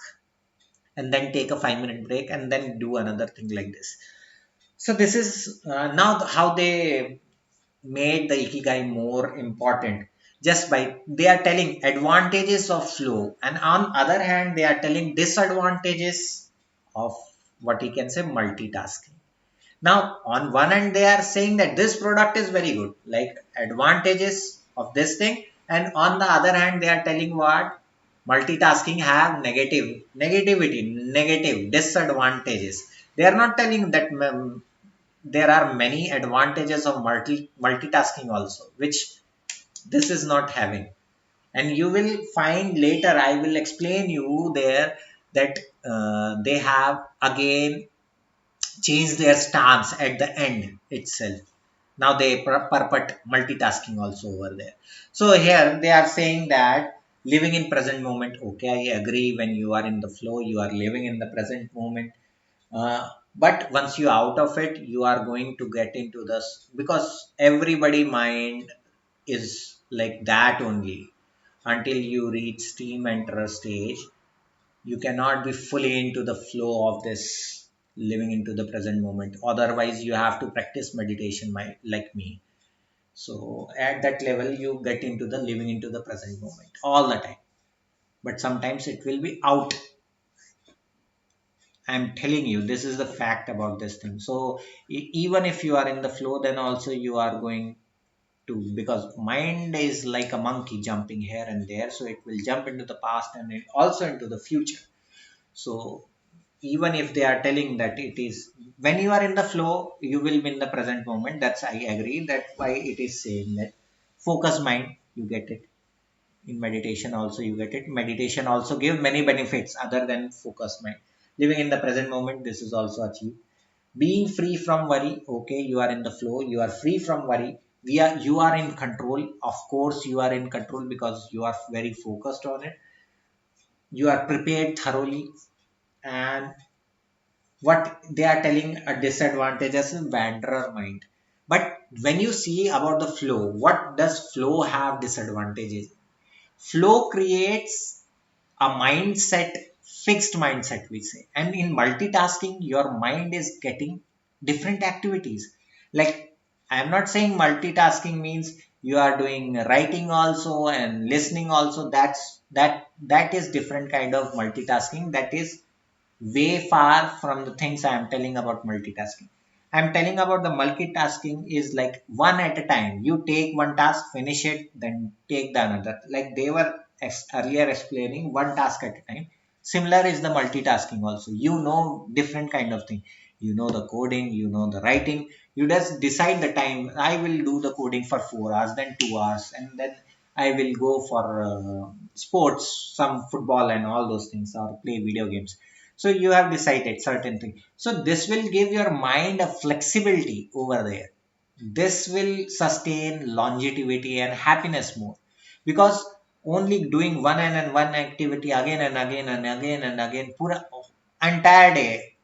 and then take a 5-minute break and then do another thing like this. So this is now how they made the ikigai more important, just by they are telling advantages of flow, and on other hand they are telling disadvantages of what you can say multitasking. Now, on one hand, they are saying that this product is very good, like advantages of this thing, and on the other hand, they are telling what multitasking have negative disadvantages. They are not telling that there are many advantages of multitasking also, which this is not having. And you will find later, I will explain you there that they have again change their stance at the end itself. Now they purport multitasking also over there. So here they are saying that living in present moment. Okay, I agree. When you are in the flow, you are living in the present moment. But once you out of it, you are going to get into this, because everybody mind is like that only. Until you reach steam enter stage, you cannot be fully into the flow of this living into the present moment. Otherwise you have to practice meditation like me. So at that level you get into the living into the present moment all the time, but sometimes it will be out. I'm telling you, this is the fact about this thing. So even if you are in the flow, then also you are going to, because mind is like a monkey jumping here and there, so it will jump into the past and also into the future. So even if they are telling that it is, when you are in the flow you will be in the present moment. That's, I agree, that why it is saying that focus mind, you get it. In meditation also you get it. Meditation also give many benefits other than focus mind. Living in the present moment, this is also achieved. Being free from worry, okay, you are in the flow, you are free from worry. You are in control, of course you are in control because you are very focused on it. You are prepared thoroughly. And what they are telling a disadvantage as a wanderer mind. But when you see about the flow, what does flow have disadvantages? Flow creates a mindset, fixed mindset, we say. And in multitasking, your mind is getting different activities. Like, I am not saying multitasking means you are doing writing also and listening also. That is different kind of multitasking. That is way far from the things I am telling about multitasking. I'm telling about the multitasking is like one at a time. You take one task, finish it, then take the another. Like they were earlier explaining, one task at a time. Similar is the multitasking also. You know different kind of thing. You know the coding, you know the writing. You just decide the time. I will do the coding for 4 hours, then 2 hours, and then I will go for sports, some football and all those things, or play video games. So you have decided certain thing. So this will give your mind a flexibility over there. This will sustain longevity and happiness more, because only doing one and one activity again and again and again and again, pura entire day,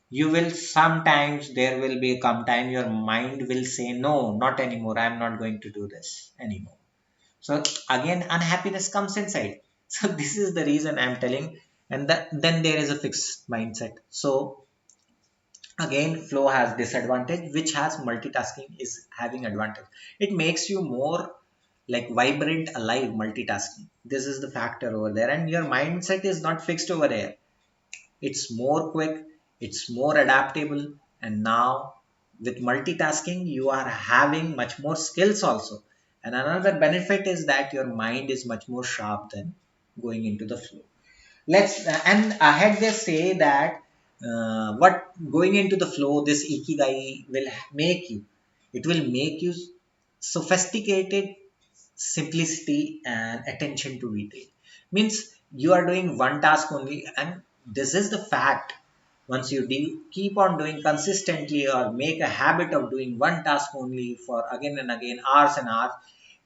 you will sometimes, there will be come time your mind will say no, not anymore. I am not going to do this anymore. So again, unhappiness comes inside. So this is the reason I'm telling. And that, then there is a fixed mindset. So again, flow has disadvantage, which has multitasking is having advantage. It makes you more like vibrant, alive, multitasking. This is the factor over there. And your mindset is not fixed over there. It's more quick, it's more adaptable. And now with multitasking, you are having much more skills also. And another benefit is that your mind is much more sharp than going into the flow. Let's and ahead they say that what going into the flow, this ikigai will make you. It will make you sophisticated, simplicity and attention to detail. Means you are doing one task only, and this is the fact. Once you keep on doing consistently or make a habit of doing one task only for again and again, hours and hours,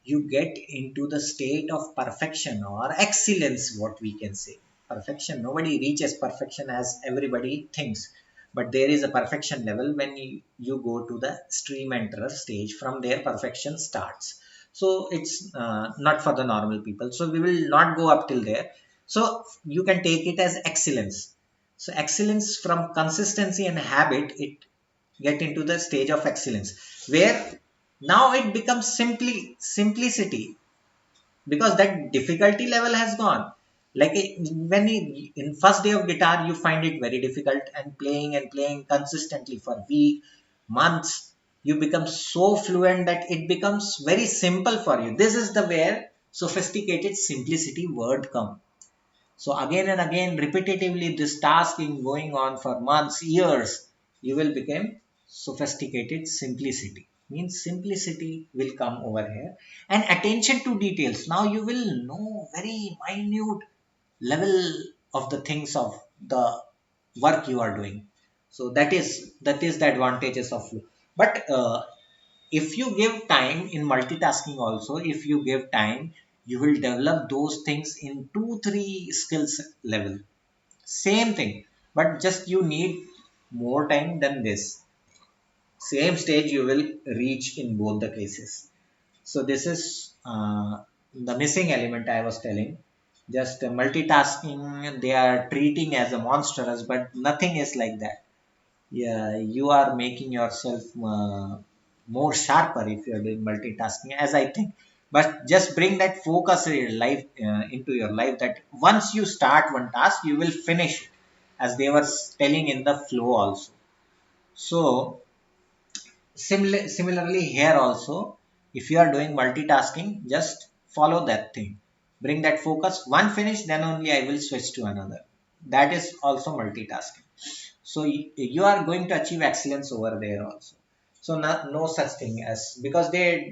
you get into the state of perfection or excellence, what we can say. Perfection, nobody reaches perfection as everybody thinks, but there is a perfection level when you go to the stream enterer stage. From there perfection starts. So it's not for the normal people, so we will not go up till there. So you can take it as excellence. So excellence, from consistency and habit, it get into the stage of excellence, where now it becomes simplicity, because that difficulty level has gone. Like when in first day of guitar you find it very difficult, and playing consistently for week, months, you become so fluent that it becomes very simple for you. This is the where sophisticated simplicity word come. So again and again, repetitively, this task in going on for months, years, you will become sophisticated simplicity. Means simplicity will come over here, and attention to details. Now you will know very minute level of the things of the work you are doing. So that is the advantages of flow. But if you give time in multitasking also, if you give time, you will develop those things in 2 3 skills level. Same thing, but just you need more time than this. Same stage you will reach in both the cases. So this is the missing element I was telling. Just multitasking, they are treating as a monstrous, but nothing is like that. Yeah, you are making yourself more sharper if you are doing multitasking, as I think. But just bring that focus in your life, into your life, that once you start one task you will finish it, as they were telling in the flow also. So similarly here also, if you are doing multitasking, just follow that thing. Bring that focus, one finish, then only I will switch to another. That is also multitasking. So you are going to achieve excellence over there also. So no such thing as, because they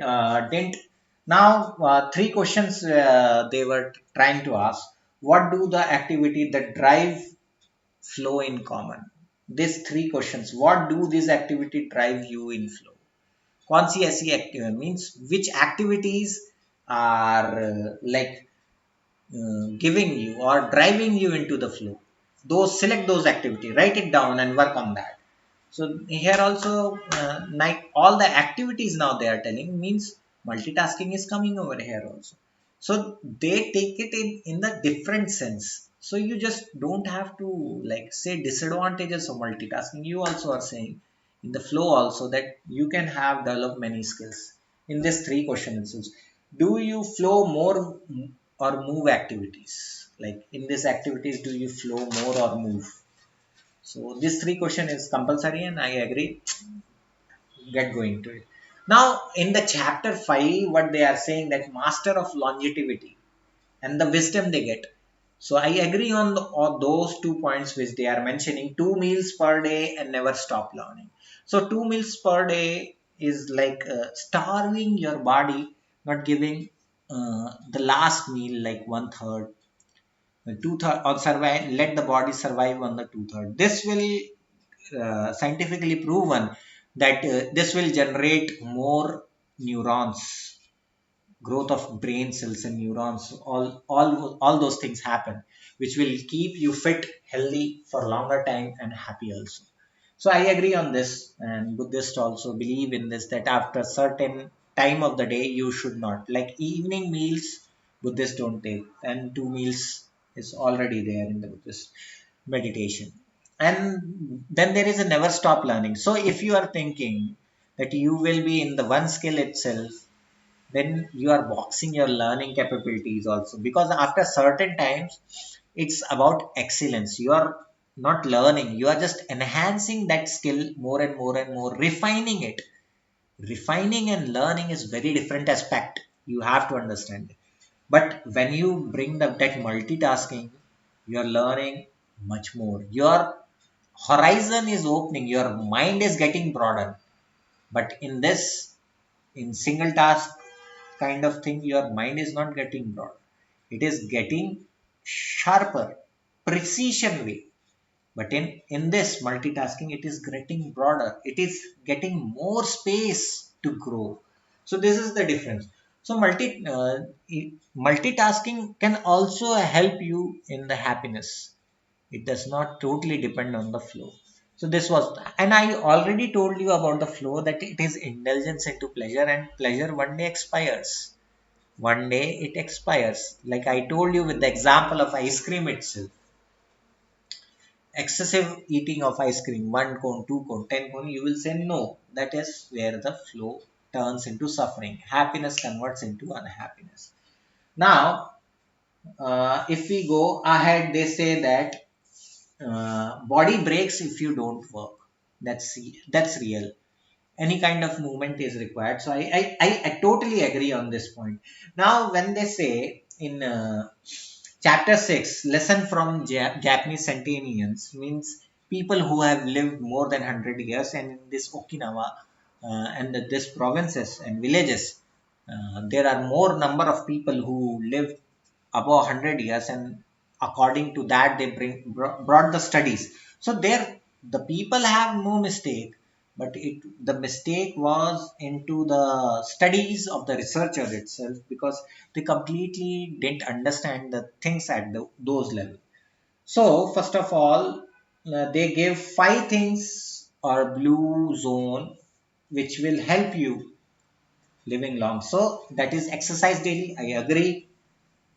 didn't. Now three questions they were trying to ask: what do the activity that drive flow in common? These three questions: what do this activity drive you in flow? कौन सी ऐसी activity means which activities are giving you or driving you into the flow. Those, select those activity, write it down and work on that. So here also, like all the activities now they are telling means multitasking is coming over here also. So they take it in the different sense. So you just don't have to like say disadvantages of multitasking. You also are saying in the flow also that you can have develop many skills in this three questions. Do you flow more or move activities? Like in these activities, do you flow more or move? So this three question is compulsory, and I agree. Get going to it. Now in the chapter 5, what they are saying that master of longevity and the wisdom they get. So I agree on, on those 2 points which they are mentioning: 2 meals per day and never stop learning. So 2 meals per day is like starving your body, not giving the last meal like one third, two third, or survive. Let the body survive on the two third. This will scientifically proven that this will generate more neurons, growth of brain cells and neurons, all those things happen, which will keep you fit, healthy for longer time and happy also. So I agree on this, and Buddhists also believe in this, that after certain time of the day you should not, like evening meals Buddhists don't take, and 2 meals is already there in the Buddhist meditation. And then there is a never stop learning. So if you are thinking that you will be in the one skill itself, then you are boxing your learning capabilities also, because after certain times it's about excellence. You are not learning, you are just enhancing that skill more and more and more, refining it. Refining and learning is very different aspect, you have to understand it. But when you bring that multitasking, you are learning much more, your horizon is opening, your mind is getting broader. But in this, in single task kind of thing, your mind is not getting broad, it is getting sharper, precision way. But in this multitasking, it is getting broader, it is getting more space to grow. So this is the difference. So multitasking can also help you in the happiness. It does not totally depend on the flow. So this was, and I already told you about the flow, that it is indulgence into pleasure, and pleasure one day expires. One day it expires. Like I told you with the example of ice cream itself, excessive eating of ice cream, one cone, two cone, 10 cone, you will say no. That is where the flow turns into suffering, happiness converts into unhappiness. Now if we go ahead, they say that body breaks if you don't work. That's real. Any kind of movement is required. So I totally agree on this point. Now when they say in chapter 6, lesson from Japanese centenarians, means people who have lived more than 100 years, and in this Okinawa and this provinces and villages, there are more number of people who live above 100 years, and according to that they brought the studies. So there the people have no mistake, but the mistake was into the studies of the researcher itself, because they completely didn't understand the things at those level. So first of all, they gave 5 things or blue zone which will help you living long. So that is exercise daily, I agree.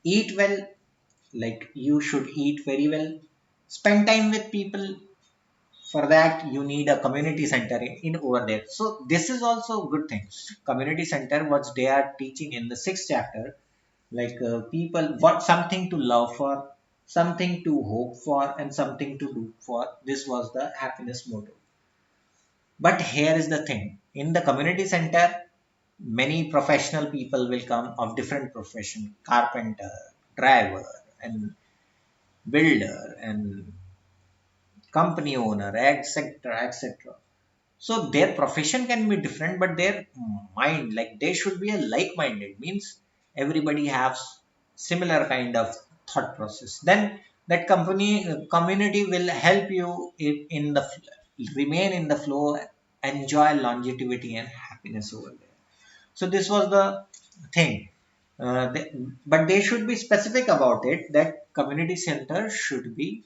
Eat well, like you should eat very well. Spend time with people. For that you need a community center in over there. So this is also good thing. Community center, what they are teaching in the 6th chapter, like people what something to love for, something to hope for, and something to do for. This was the happiness motto. But here is the thing: in the community center, many professional people will come of different profession, carpenter, driver, and builder and company owner, etc., etc. So their profession can be different, but their mind, like they should be a like-minded, means everybody has similar kind of thought process. Then that community will help you in the remain in the flow, enjoy longevity and happiness over there. So this was the thing. But they should be specific about it that community center should be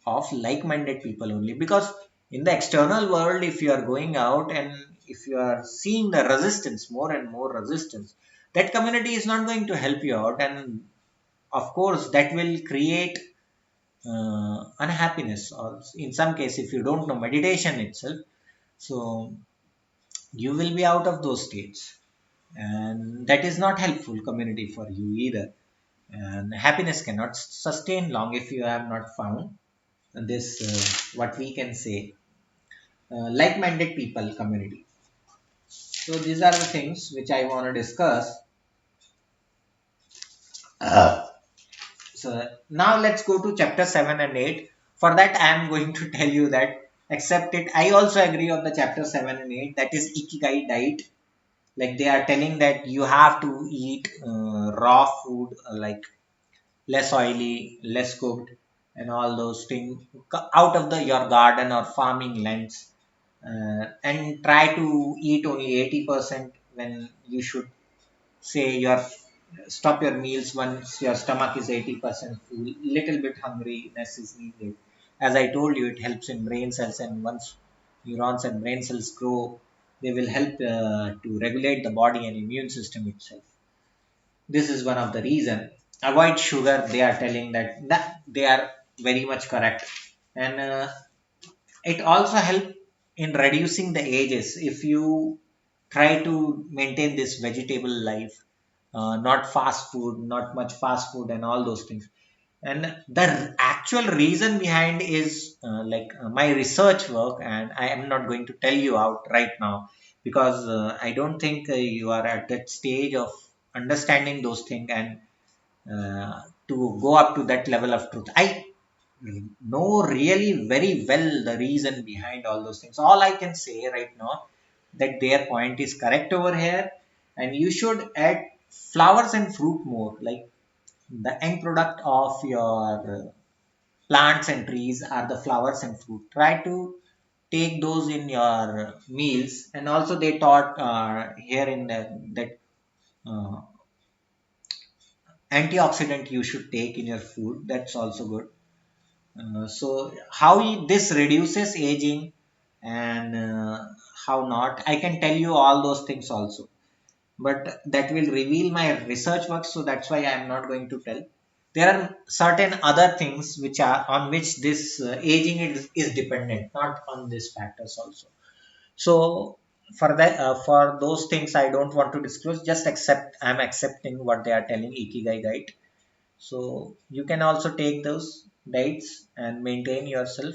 of like-minded people only, because in the external world, if you are going out and if you are seeing the resistance, more and more resistance, that community is not going to help you out, and of course that will create unhappiness, or in some case if you don't know meditation itself, so you will be out of those states, and that is not helpful community for you either. And happiness cannot sustain long if you have not found this what we can say like-minded people community. So these are the things which I want to discuss. So now let's go to chapter 7 and 8. For that I am going to tell you that accept it. I also agree on the chapter 7 and 8, that is Ikigai diet. Like they are telling that you have to eat raw food, like less oily, less cooked, and all those things out of the your garden or farming lands, and try to eat only 80% when you should say your stop your meals once your stomach is 80% full. Little bit hungriness is needed. As I told you, it helps in brain cells, and once neurons and brain cells grow, they will help to regulate the body and immune system itself. This is one of the reason. Avoid sugar. They are telling that they are very much correct, and it also help in reducing the ages if you try to maintain this vegetable life, not fast food, not much fast food, and all those things. And the actual reason behind is my research work, and I am not going to tell you out right now, because I don't think you are at that stage of understanding those things, and to go up to that level of truth. I know really very well the reason behind all those things. All I can say right now, that their point is correct over here, and you should add flowers and fruit more. Like the end product of your plants and trees are the flowers and fruit. Try to take those in your meals, and also they taught here in that uh, antioxidant you should take in your food. That's also good. So how this reduces aging, and how not, I can tell you all those things also, but that will reveal my research work, so that's why I am not going to tell. There are certain other things which are on which this aging is dependent, not on these factors also. So for that, for those things I don't want to disclose, just accept, I'm accepting what they are telling Ikigai guide. So you can also take those dates and maintain yourself.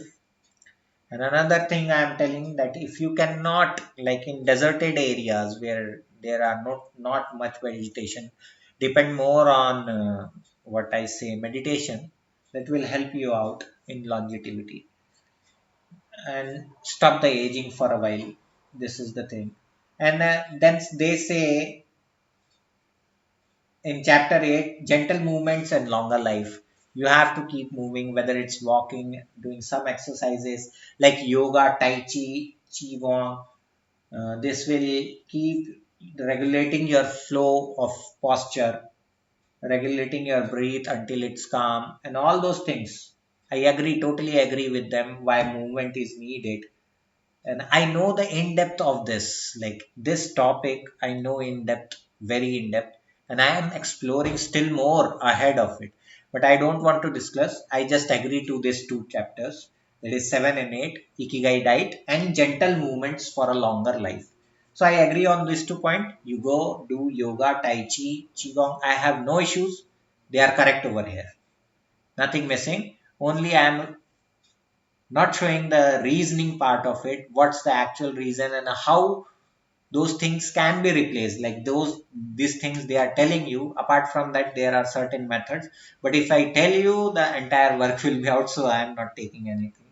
And another thing I am telling, that if you cannot, like in deserted areas where there are not much vegetation, depend more on what I say meditation. That will help you out in longevity and stop the aging for a while. This is the thing. And then they say in chapter 8, gentle movements and longer life. You have to keep moving, whether it's walking, doing some exercises like yoga, tai chi, qigong. This will keep regulating your flow of posture, regulating your breath until it's calm, and all those things. I agree, totally agree with them why movement is needed. And I know the in depth of this, like this topic I know in depth, very in depth, and I am exploring still more ahead of it, but I don't want to discuss. I just agree to these two chapters, that is 7 and 8, Ikigai diet and gentle movements for a longer life. So I agree on these 2 points. You go do yoga, tai chi, qigong, I have no issues. They are correct over here, nothing missing. Only I am not showing the reasoning part of it, what's the actual reason and how those things can be replaced, like these things they are telling you. Apart from that, there are certain methods, but if I tell you, the entire work will be out, so I am not taking anything.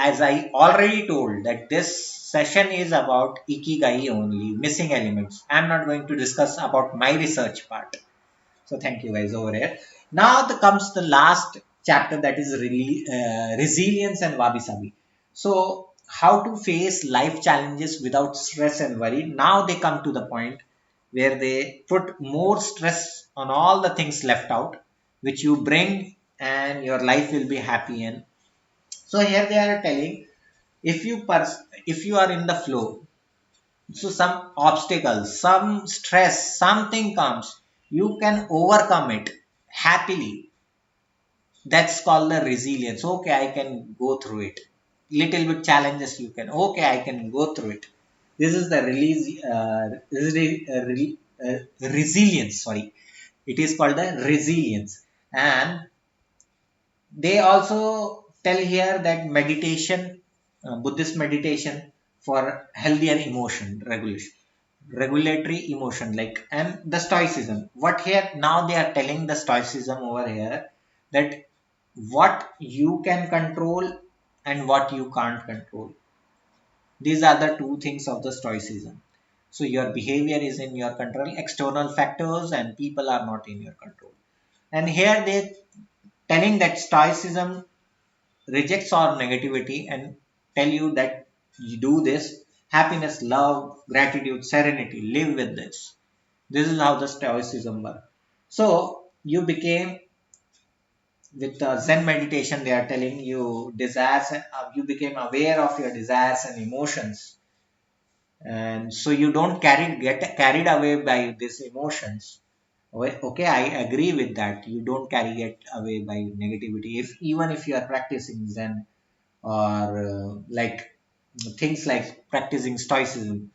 As I already told, that this session is about ikigai only, missing elements. I am not going to discuss about my research part. So thank you guys over here. Now comes the last chapter, that is really resilience and wabi sabi. So how to face life challenges without stress and worry. Now they come to the point where they put more stress on all the things left out, which you bring, and your life will be happy. And so here they are telling, if you are in the flow, so some obstacles, some stress, something comes, you can overcome it happily. That's called the resilience. Okay, I can go through it. Little bit challenges you can. Okay, I can go through it. This is the resilience. Sorry, it is called the resilience. And they also tell here that meditation, Buddhist meditation for healthier emotion regulation, regulatory emotion, like, and the stoicism. What here now they are telling the stoicism over here, that what you can control and what you can't control. These are the two things of the stoicism. So your behavior is in your control, external factors and people are not in your control. And here they telling that stoicism rejects our negativity and tell you that you do this, happiness, love, gratitude, serenity, live with this. This is how the stoicism works. So you became, with zen meditation they are telling you desires, you became aware of your desires and emotions, and so you don't get carried away by these emotions. Okay, I agree with that. You don't carry it away by negativity, if even if you are practicing zen, or like things like practicing stoicism,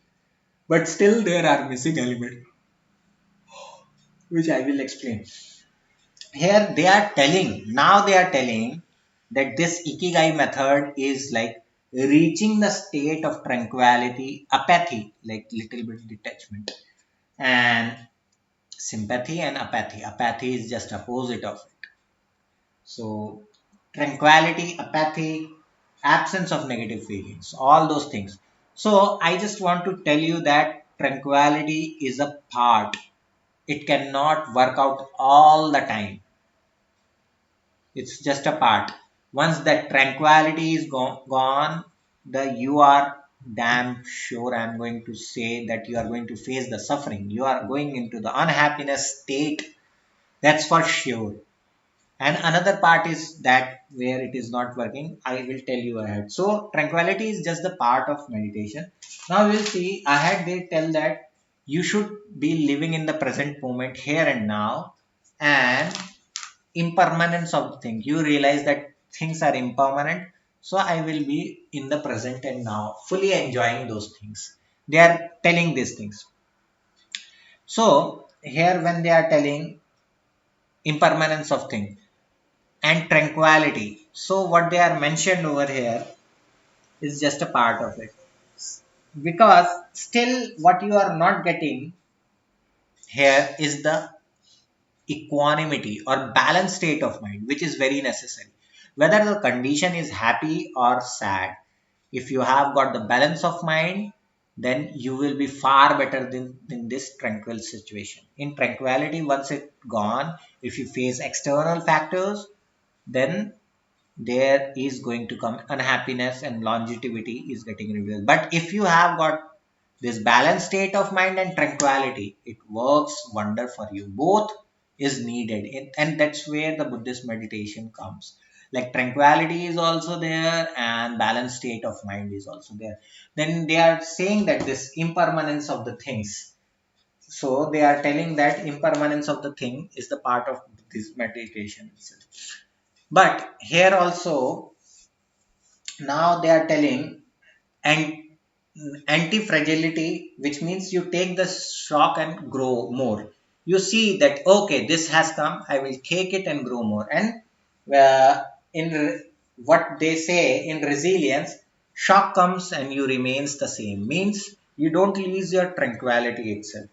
but still there are missing elements, which I will explain. Here they are telling that this ikigai method is like reaching the state of tranquility, apathy, like little bit detachment, and sympathy and apathy. Apathy is just opposite of it. So tranquility, apathy, absence of negative feelings, all those things. So I just want to tell you that tranquility is a part. It cannot work out all the time. It's just a part. Once that tranquility is gone, the you are damn sure, I'm going to say, that you are going to face the suffering. You are going into the unhappiness state. That's for sure. And another part is that where it is not working, I will tell you ahead. So tranquility is just the part of meditation. Now we'll see ahead. They tell that you should be living in the present moment, here and now, and impermanence of the thing. You realize that things are impermanent, so I will be in the present and now, fully enjoying those things. They are telling these things. So here when they are telling impermanence of thing and tranquility, so what they are mentioned over here is just a part of it, because still what you are not getting here is the equanimity or balanced state of mind, which is very necessary. Whether the condition is happy or sad, if you have got the balance of mind, then you will be far better than this tranquil situation. In tranquility, once it's gone, if you face external factors, then there is going to come unhappiness and longevity is getting revealed. But if you have got this balanced state of mind and tranquility, it works wonder for you. Both is needed, and that's where the Buddhist meditation comes. Like tranquility is also there and balanced state of mind is also there. Then they are saying that this impermanence of the things. So they are telling that impermanence of the thing is the part of this meditation itself. But here also, now they are telling, and anti-fragility, which means you take the shock and grow more. You see that, okay, this has come, I will take it and grow more. And in what they say in resilience, shock comes and you remains the same, means you don't lose your tranquility itself.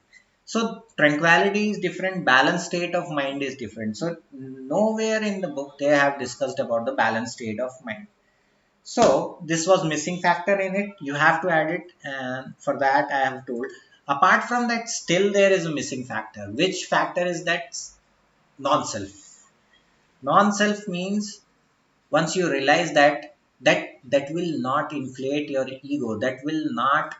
So tranquility is different, balanced state of mind is different. So nowhere in the book they have discussed about the balanced state of mind. So this was missing factor in it, you have to add it, and for that I have told. Apart from that, still there is a missing factor. Which factor is that? Non-self. Non-self means once you realize that that will not inflate your ego, that will not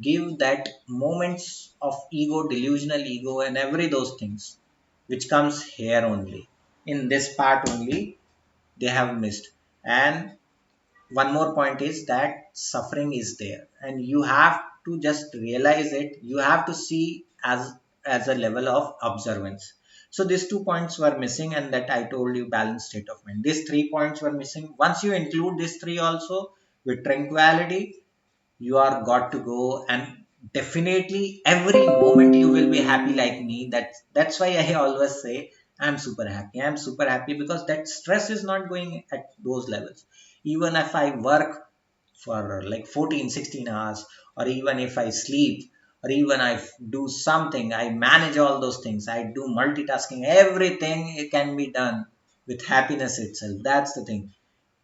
give that moments of ego, delusional ego and every those things which comes here only, in this part only, they have missed. And one more point is that suffering is there and you have to just realize it, you have to see as a level of observance. So these 2 points were missing, and that I told you, balanced state of mind, these 3 points were missing. Once you include these three also with tranquility, you are got to go, and definitely every moment you will be happy like me. That's why I always say I'm super happy, I'm super happy, because that stress is not going at those levels. Even if I work for like 14 16 hours, or even if I sleep, or even I do something, I manage all those things, I do multitasking, everything it can be done with happiness itself. That's the thing.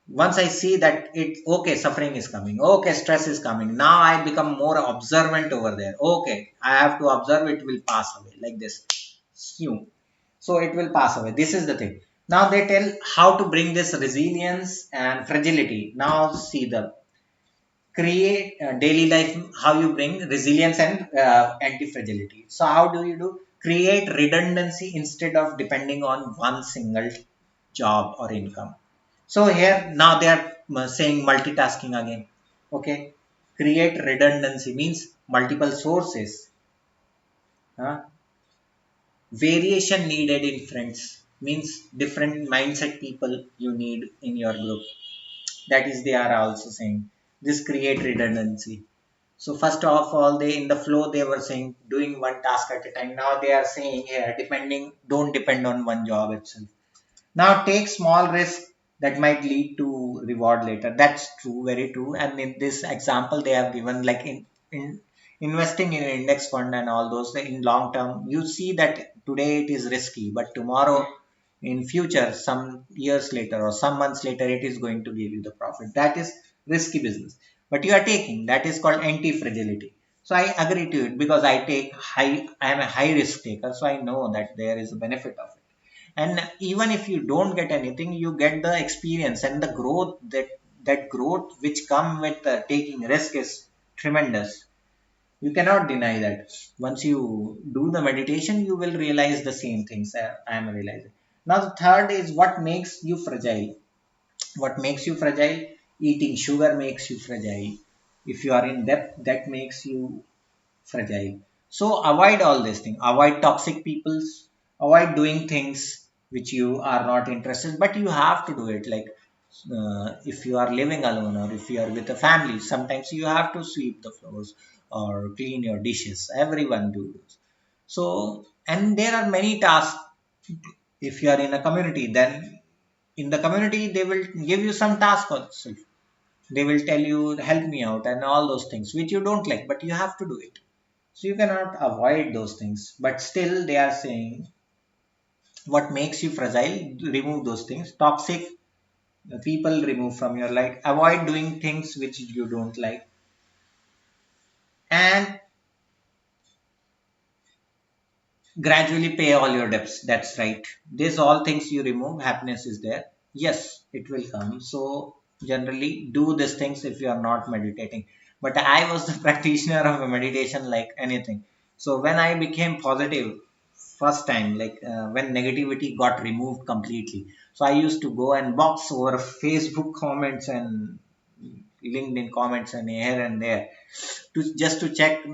Once I see that it, okay, suffering is coming, okay, stress is coming, now I become more observant over there. Okay, I have to observe, it will pass away like this. So it will pass away, this is the thing. Now they tell how to bring this resilience and fragility. Now see the create daily life, how you bring resilience and anti-fragility. So how do you do? Create redundancy instead of depending on one single job or income. So here now they are saying multitasking again. Okay, create redundancy means multiple sources. Huh? Variation needed in friends means different mindset people you need in your group. That is, they are also saying this create redundancy. So first of all, they in the flow they were saying doing one task at a time. Now they are saying here depending, don't depend on one job itself. Now take small risk that might lead to reward later. That's true, very true. And in this example they have given, like in investing in index fund and all those in long term, you see that today it is risky, but tomorrow in future, some years later or some months later, it is going to give you the profit. That is risky business. But you are taking, that is called anti-fragility. So I agree to it because I take high, I am a high risk taker. So I know that there is a benefit of it. And even if you don't get anything, you get the experience and the growth, that growth which come with taking risk is tremendous. You cannot deny that. Once you do the meditation, you will realize the same things I am realizing. Now the third is what makes you fragile. What makes you fragile? Eating sugar makes you fragile. If you are in debt, that makes you fragile. So avoid all these things. Avoid toxic peoples. Avoid doing things which you are not interested, but you have to do it. Like if you are living alone or if you are with a family, sometimes you have to sweep the floors or clean your dishes. Everyone do this. So, and there are many tasks. If you are in a community, then in the community they will give you some task also. They will tell you help me out and all those things which you don't like, but you have to do it. So you cannot avoid those things, but still they are saying what makes you fragile, remove those things. Toxic people remove from your life. Avoid doing things which you don't like. And gradually pay all your debts. That's right. These all things you remove, happiness is there. Yes, it will come. So generally do these things if you are not meditating. But I was the practitioner of a meditation like anything. So when I became positive first time, like when negativity got removed completely, so I used to go and box over Facebook comments and LinkedIn comments and here and there to just to check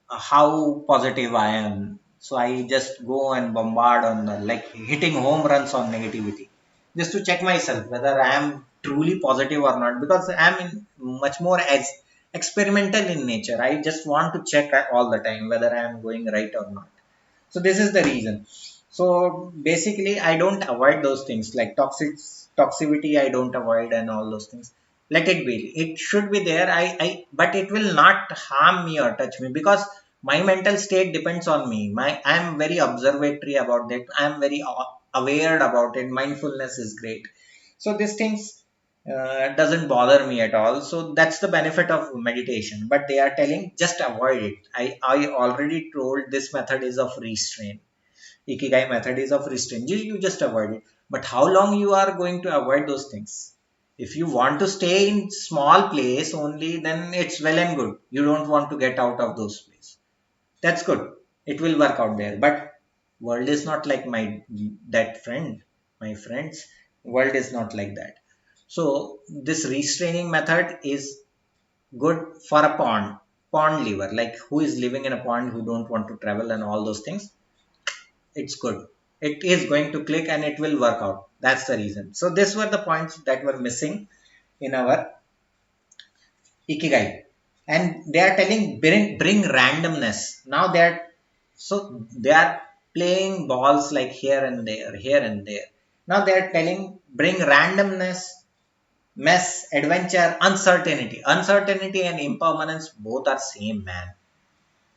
how positive I am. So I just go and bombard on like hitting home runs on negativity just to check myself whether I am truly positive or not, because I am in much more as experimental in nature. I just want to check all the time whether I am going right or not. So this is the reason. So basically I don't avoid those things like toxicity I don't avoid and all those things. let it be, it should be there. But it will not harm me or touch me, because my mental state depends on me. I am very observatory about that. I am very aware about it. Mindfulness is great. So these things doesn't bother me at all. So that's the benefit of meditation. But they are telling just avoid it. I already told this method is of restraint. Ikigai method is of restraint. You just avoid it. But how long you are going to avoid those things? If you want to stay in small place only, then it's well and good. You don't want to get out of those places. That's good. It will work out there. But world is not like my that friend. My friends, world is not like that. So this restraining method is good for a pond liver, like who is living in a pond, who don't want to travel and all those things. It's good. It is going to click and it will work out. That's the reason. So these were the points that were missing in our Ikigai. And they are telling bring randomness. Now they are playing balls like here and there, here and there. Now they are telling bring randomness, mess, adventure, uncertainty. Uncertainty and impermanence both are same, man.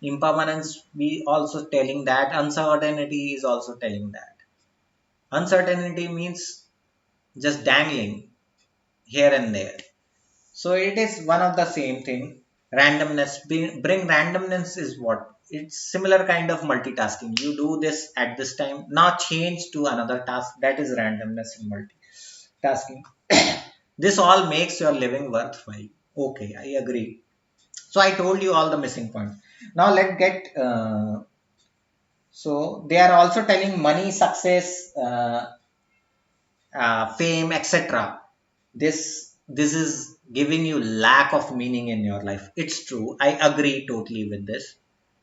Impermanence, we also telling that. Uncertainty is also telling that. Uncertainty means just dangling here and there. So it is one of the same thing. Randomness, bring randomness is what? It's similar kind of multitasking. You do this at this time, now change to another task. That is randomness in multitasking. This all makes your living worthwhile. Okay, I agree. So I told you all the missing points. Now let's get. So they are also telling money, success, fame, etc. This is giving you lack of meaning in your life. It's true. I agree totally with this.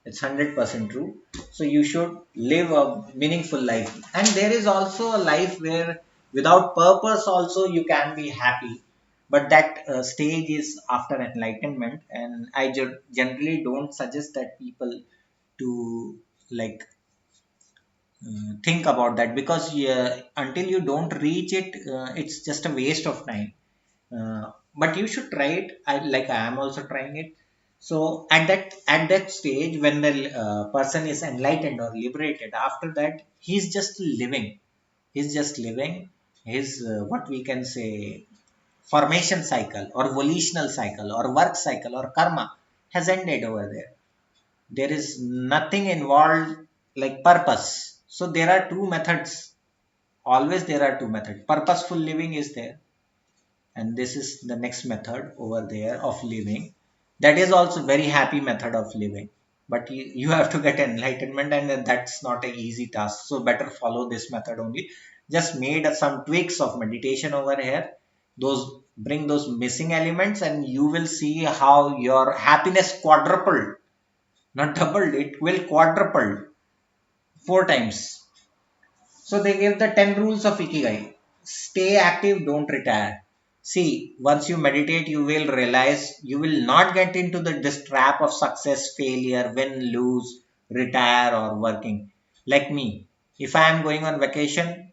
It's 100% true. So you should live a meaningful life. And there is also a life where without purpose also you can be happy. But that stage is after enlightenment. And I generally don't suggest that people to like think about that, because until you don't reach it, it's just a waste of time. But you should try it. I am also trying it. So at that stage, when the person is enlightened or liberated, after that he's just living his what we can say formation cycle or volitional cycle or work cycle or karma has ended over there. There is nothing involved like purpose. So there are two methods. Always there are two methods. Purposeful living is there, and this is the next method over there of living. That is also very happy method of living. But you have to get enlightenment, and that's not an easy task. So better follow this method only. Just made some tweaks of meditation over here. Those bring those missing elements, and you will see how your happiness quadrupled. Not doubled, it will quadruple 4 times. So they gave the 10 rules of Ikigai. Stay active, don't retire. See, once you meditate, you will realize you will not get into this trap of success, failure, win, lose, retire, or working. Like me, if I am going on vacation,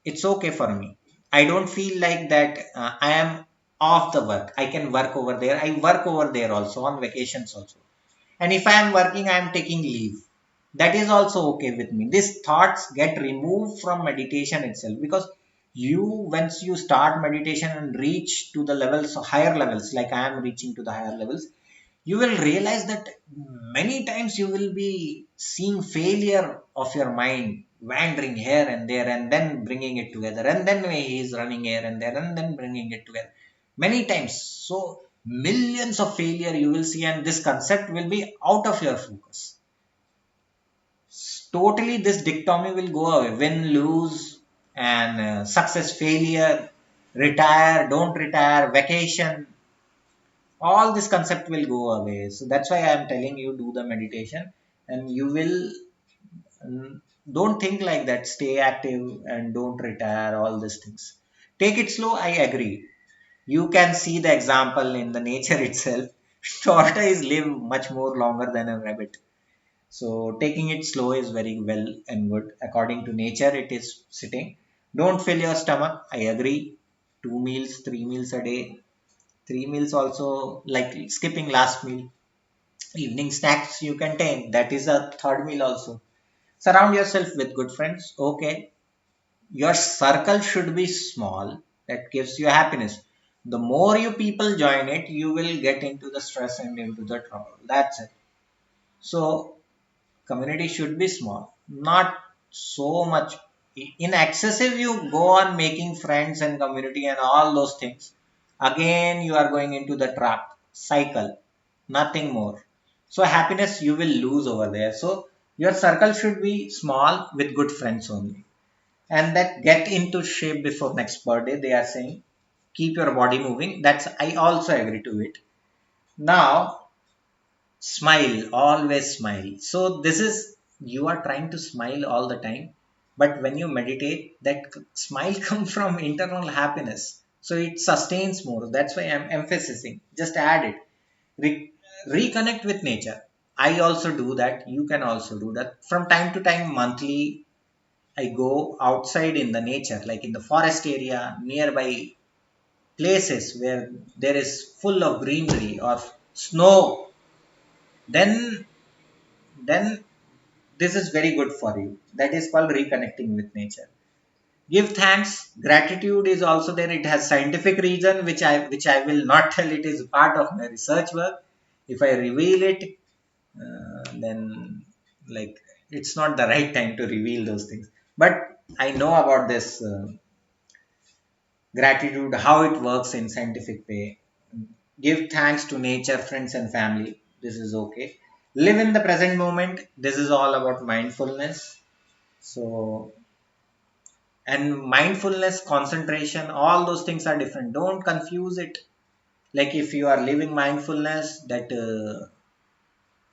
it's okay for me. I don't feel like that I am off the work. I can work over there. I work over there also on vacations also. And if I am working, I am taking leave. That is also okay with me. These thoughts get removed from meditation itself, because you once you start meditation and reach to the levels, higher levels, like I am reaching to the higher levels, you will realize that many times you will be seeing failure of your mind wandering here and there and then bringing it together, and then he is running here and there and then bringing it together many times. So millions of failure you will see, and this concept will be out of your focus totally. This dichotomy will go away. Win, lose, and success, failure, retire, don't retire, vacation, all this concept will go away. So that's why I am telling you, do the meditation, and you will don't think like that. Stay active and don't retire, all these things. Take it slow, I agree. You can see the example in the nature itself. Tortoise live much more longer than a rabbit. So taking it slow is very well and good. According to nature, it is sitting. Don't fill your stomach. I agree. 2 meals, 3 meals a day. 3 meals also, like skipping last meal. Evening snacks you can take. That is a third meal also. Surround yourself with good friends. Okay. Your circle should be small. That gives you happiness. The more you people join it, you will get into the stress and into the trouble. That's it. So community should be small, not so much in excessive. You go on making friends and community and all those things. Again, you are going into the trap cycle, nothing more. So happiness you will lose over there. So your circle should be small with good friends only, and that get into shape before next birthday. They are saying keep your body moving. That's I also agree to it. Now smile, always smile. So this is, you are trying to smile all the time, but when you meditate, that smile comes from internal happiness, so it sustains more. That's why I'm emphasizing, just add it. Re- Reconnect with nature. I also do that, you can also do that. From time to time, monthly, I go outside in the nature, like in the forest area, nearby places where there is full of greenery or snow. Then then this is very good for you. That is called reconnecting with nature. Give thanks. Gratitude is also there. It has scientific reason, which I will not tell. It is part of my research work. If I reveal it, then, like, it's not the right time to reveal those things. But I know about this gratitude, how it works in scientific way. Give thanks to nature, friends and family. This is okay. Live in the present moment. This is all about mindfulness. So, and mindfulness, concentration, all those things are different. Don't confuse it. Like if you are living mindfulness, that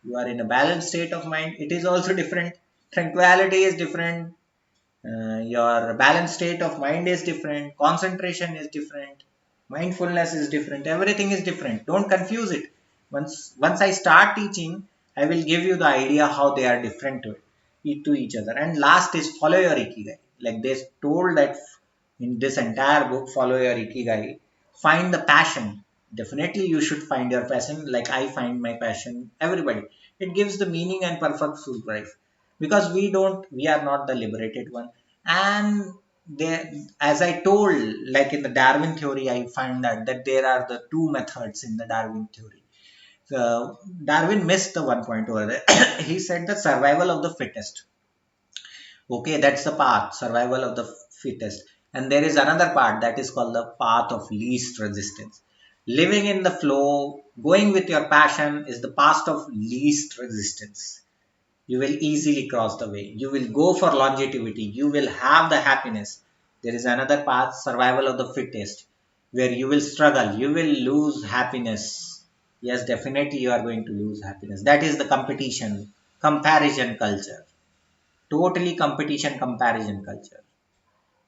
you are in a balanced state of mind, it is also different. Tranquility is different. Your balanced state of mind is different. Concentration is different. Mindfulness is different. Everything is different. Don't confuse it. Once I start teaching, I will give you the idea how they are different to each other. And last is follow your ikigai. Like they told that in this entire book, follow your ikigai. Find the passion. Definitely, you should find your passion. Like I find my passion. Everybody. It gives the meaning and purposeful life, because we are not the liberated one. And there, as I told, like in the Darwin theory, I find that there are the two methods in the Darwin theory. So Darwin missed the one point over there. He said the survival of the fittest. Okay, that's the path, survival of the fittest. And there is another part that is called the path of least resistance. Living in the flow, going with your passion is the path of least resistance. You will easily cross the way. You will go for longevity. You will have the happiness. There is another path, survival of the fittest, where you will struggle. You will lose happiness. Yes, definitely you are going to lose happiness. That is the competition, comparison culture. Totally competition, comparison culture.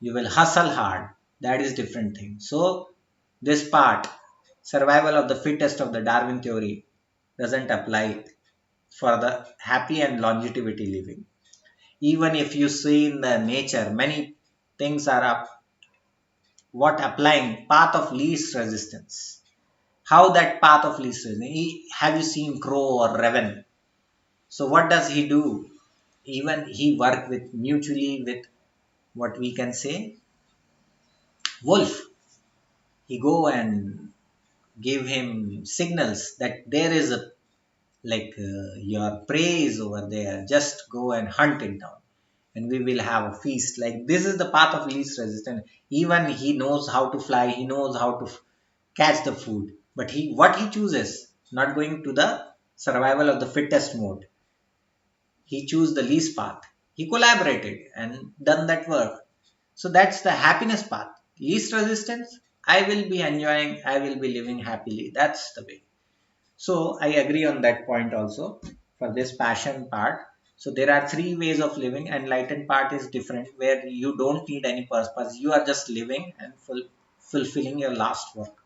You will hustle hard. That is different thing. So this part, survival of the fittest of the Darwin theory, doesn't apply for the happy and longevity living. Even if you see in the nature, many things are up, what applying path of least resistance. How that path of least resistance? Have you seen crow or raven? So what does he do? Even he work with mutually with, what we can say, wolf. He go and give him signals that there is a, like your prey is over there. Just go and hunt it down, and we will have a feast. Like this is the path of least resistance. Even he knows how to fly. He knows how to catch the food, but he, what he chooses, not going to the survival of the fittest mode. He chose the least path. He collaborated and done that work. So that's the happiness path. Least resistance. I will be enjoying. I will be living happily. That's the way. So I agree on that point also for this passion part. So there are three ways of living. Enlightened part is different, where you don't need any purpose. You are just living and fulfilling your last work.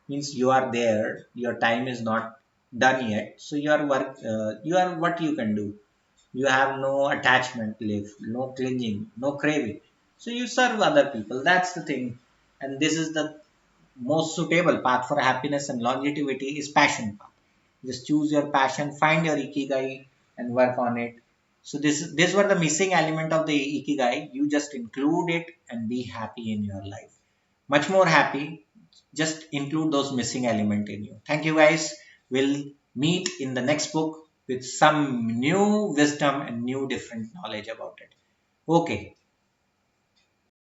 Means you are there. Your time is not done yet. So your work, you are what you can do. You have no attachment left, no clinging, no craving. So you serve other people. That's the thing. And this is the most suitable path for happiness and longevity is passion path. Just choose your passion, find your ikigai, and work on it. So this were the missing element of the ikigai. You just include it and be happy in your life. Much more happy. Just include those missing element in you. Thank you guys. We'll meet in the next book with some new wisdom and new different knowledge about it. Okay.